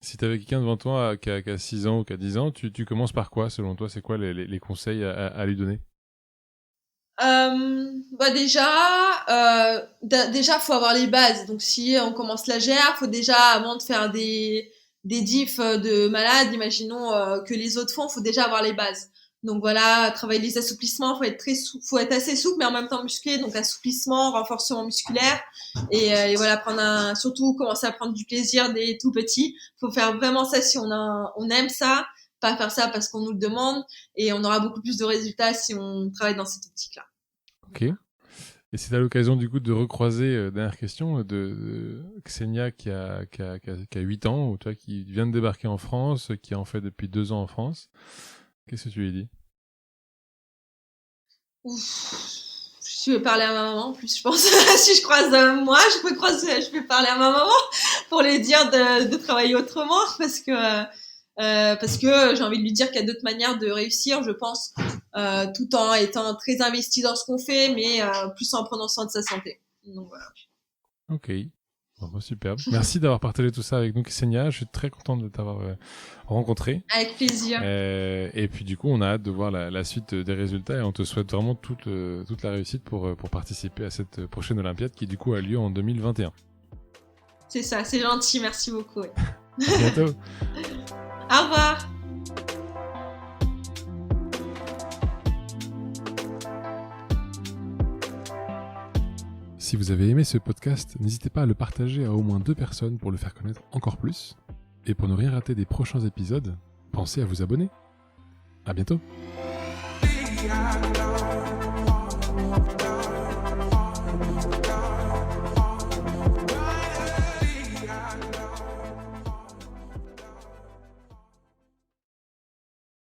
Si tu avais quelqu'un devant toi qui a 6 ans ou qui a 10 ans, tu commences par quoi, selon toi? C'est quoi les conseils à lui donner? Bah déjà faut avoir les bases. Donc si on commence la GR, faut déjà avant de faire des diffs de malade, imaginons que les autres font, faut déjà avoir les bases. Donc voilà, travailler les assouplissements, faut être assez souple mais en même temps musclé, donc assouplissement, renforcement musculaire et voilà surtout commencer à prendre du plaisir dès tout petit. Faut faire vraiment ça si on aime ça, pas faire ça parce qu'on nous le demande et on aura beaucoup plus de résultats si on travaille dans cette optique-là. Ok. Et si tu as l'occasion, du coup, de recroiser, dernière question, de Xenia qui a 8 ans, ou toi qui vient de débarquer en France, qui en fait depuis 2 ans en France, qu'est-ce que tu lui dis? Ouf. Je vais parler à ma maman en plus, je pense. Si je croise moi, je vais parler à ma maman pour lui dire de travailler autrement parce que j'ai envie de lui dire qu'il y a d'autres manières de réussir, je pense, tout en étant très investi dans ce qu'on fait, mais plus en prenant soin de sa santé. Donc voilà. Ok. Bon, superbe. Merci d'avoir partagé tout ça avec nous, Ksenia. Je suis très content de t'avoir rencontré. Avec plaisir. Et puis du coup, on a hâte de voir la suite des résultats et on te souhaite vraiment toute la réussite pour participer à cette prochaine Olympiade qui du coup a lieu en 2021. C'est ça, c'est gentil, merci beaucoup. Ouais. À bientôt. Au revoir. Si vous avez aimé ce podcast, n'hésitez pas à le partager à au moins 2 personnes pour le faire connaître encore plus. Et pour ne rien rater des prochains épisodes, pensez à vous abonner. À bientôt.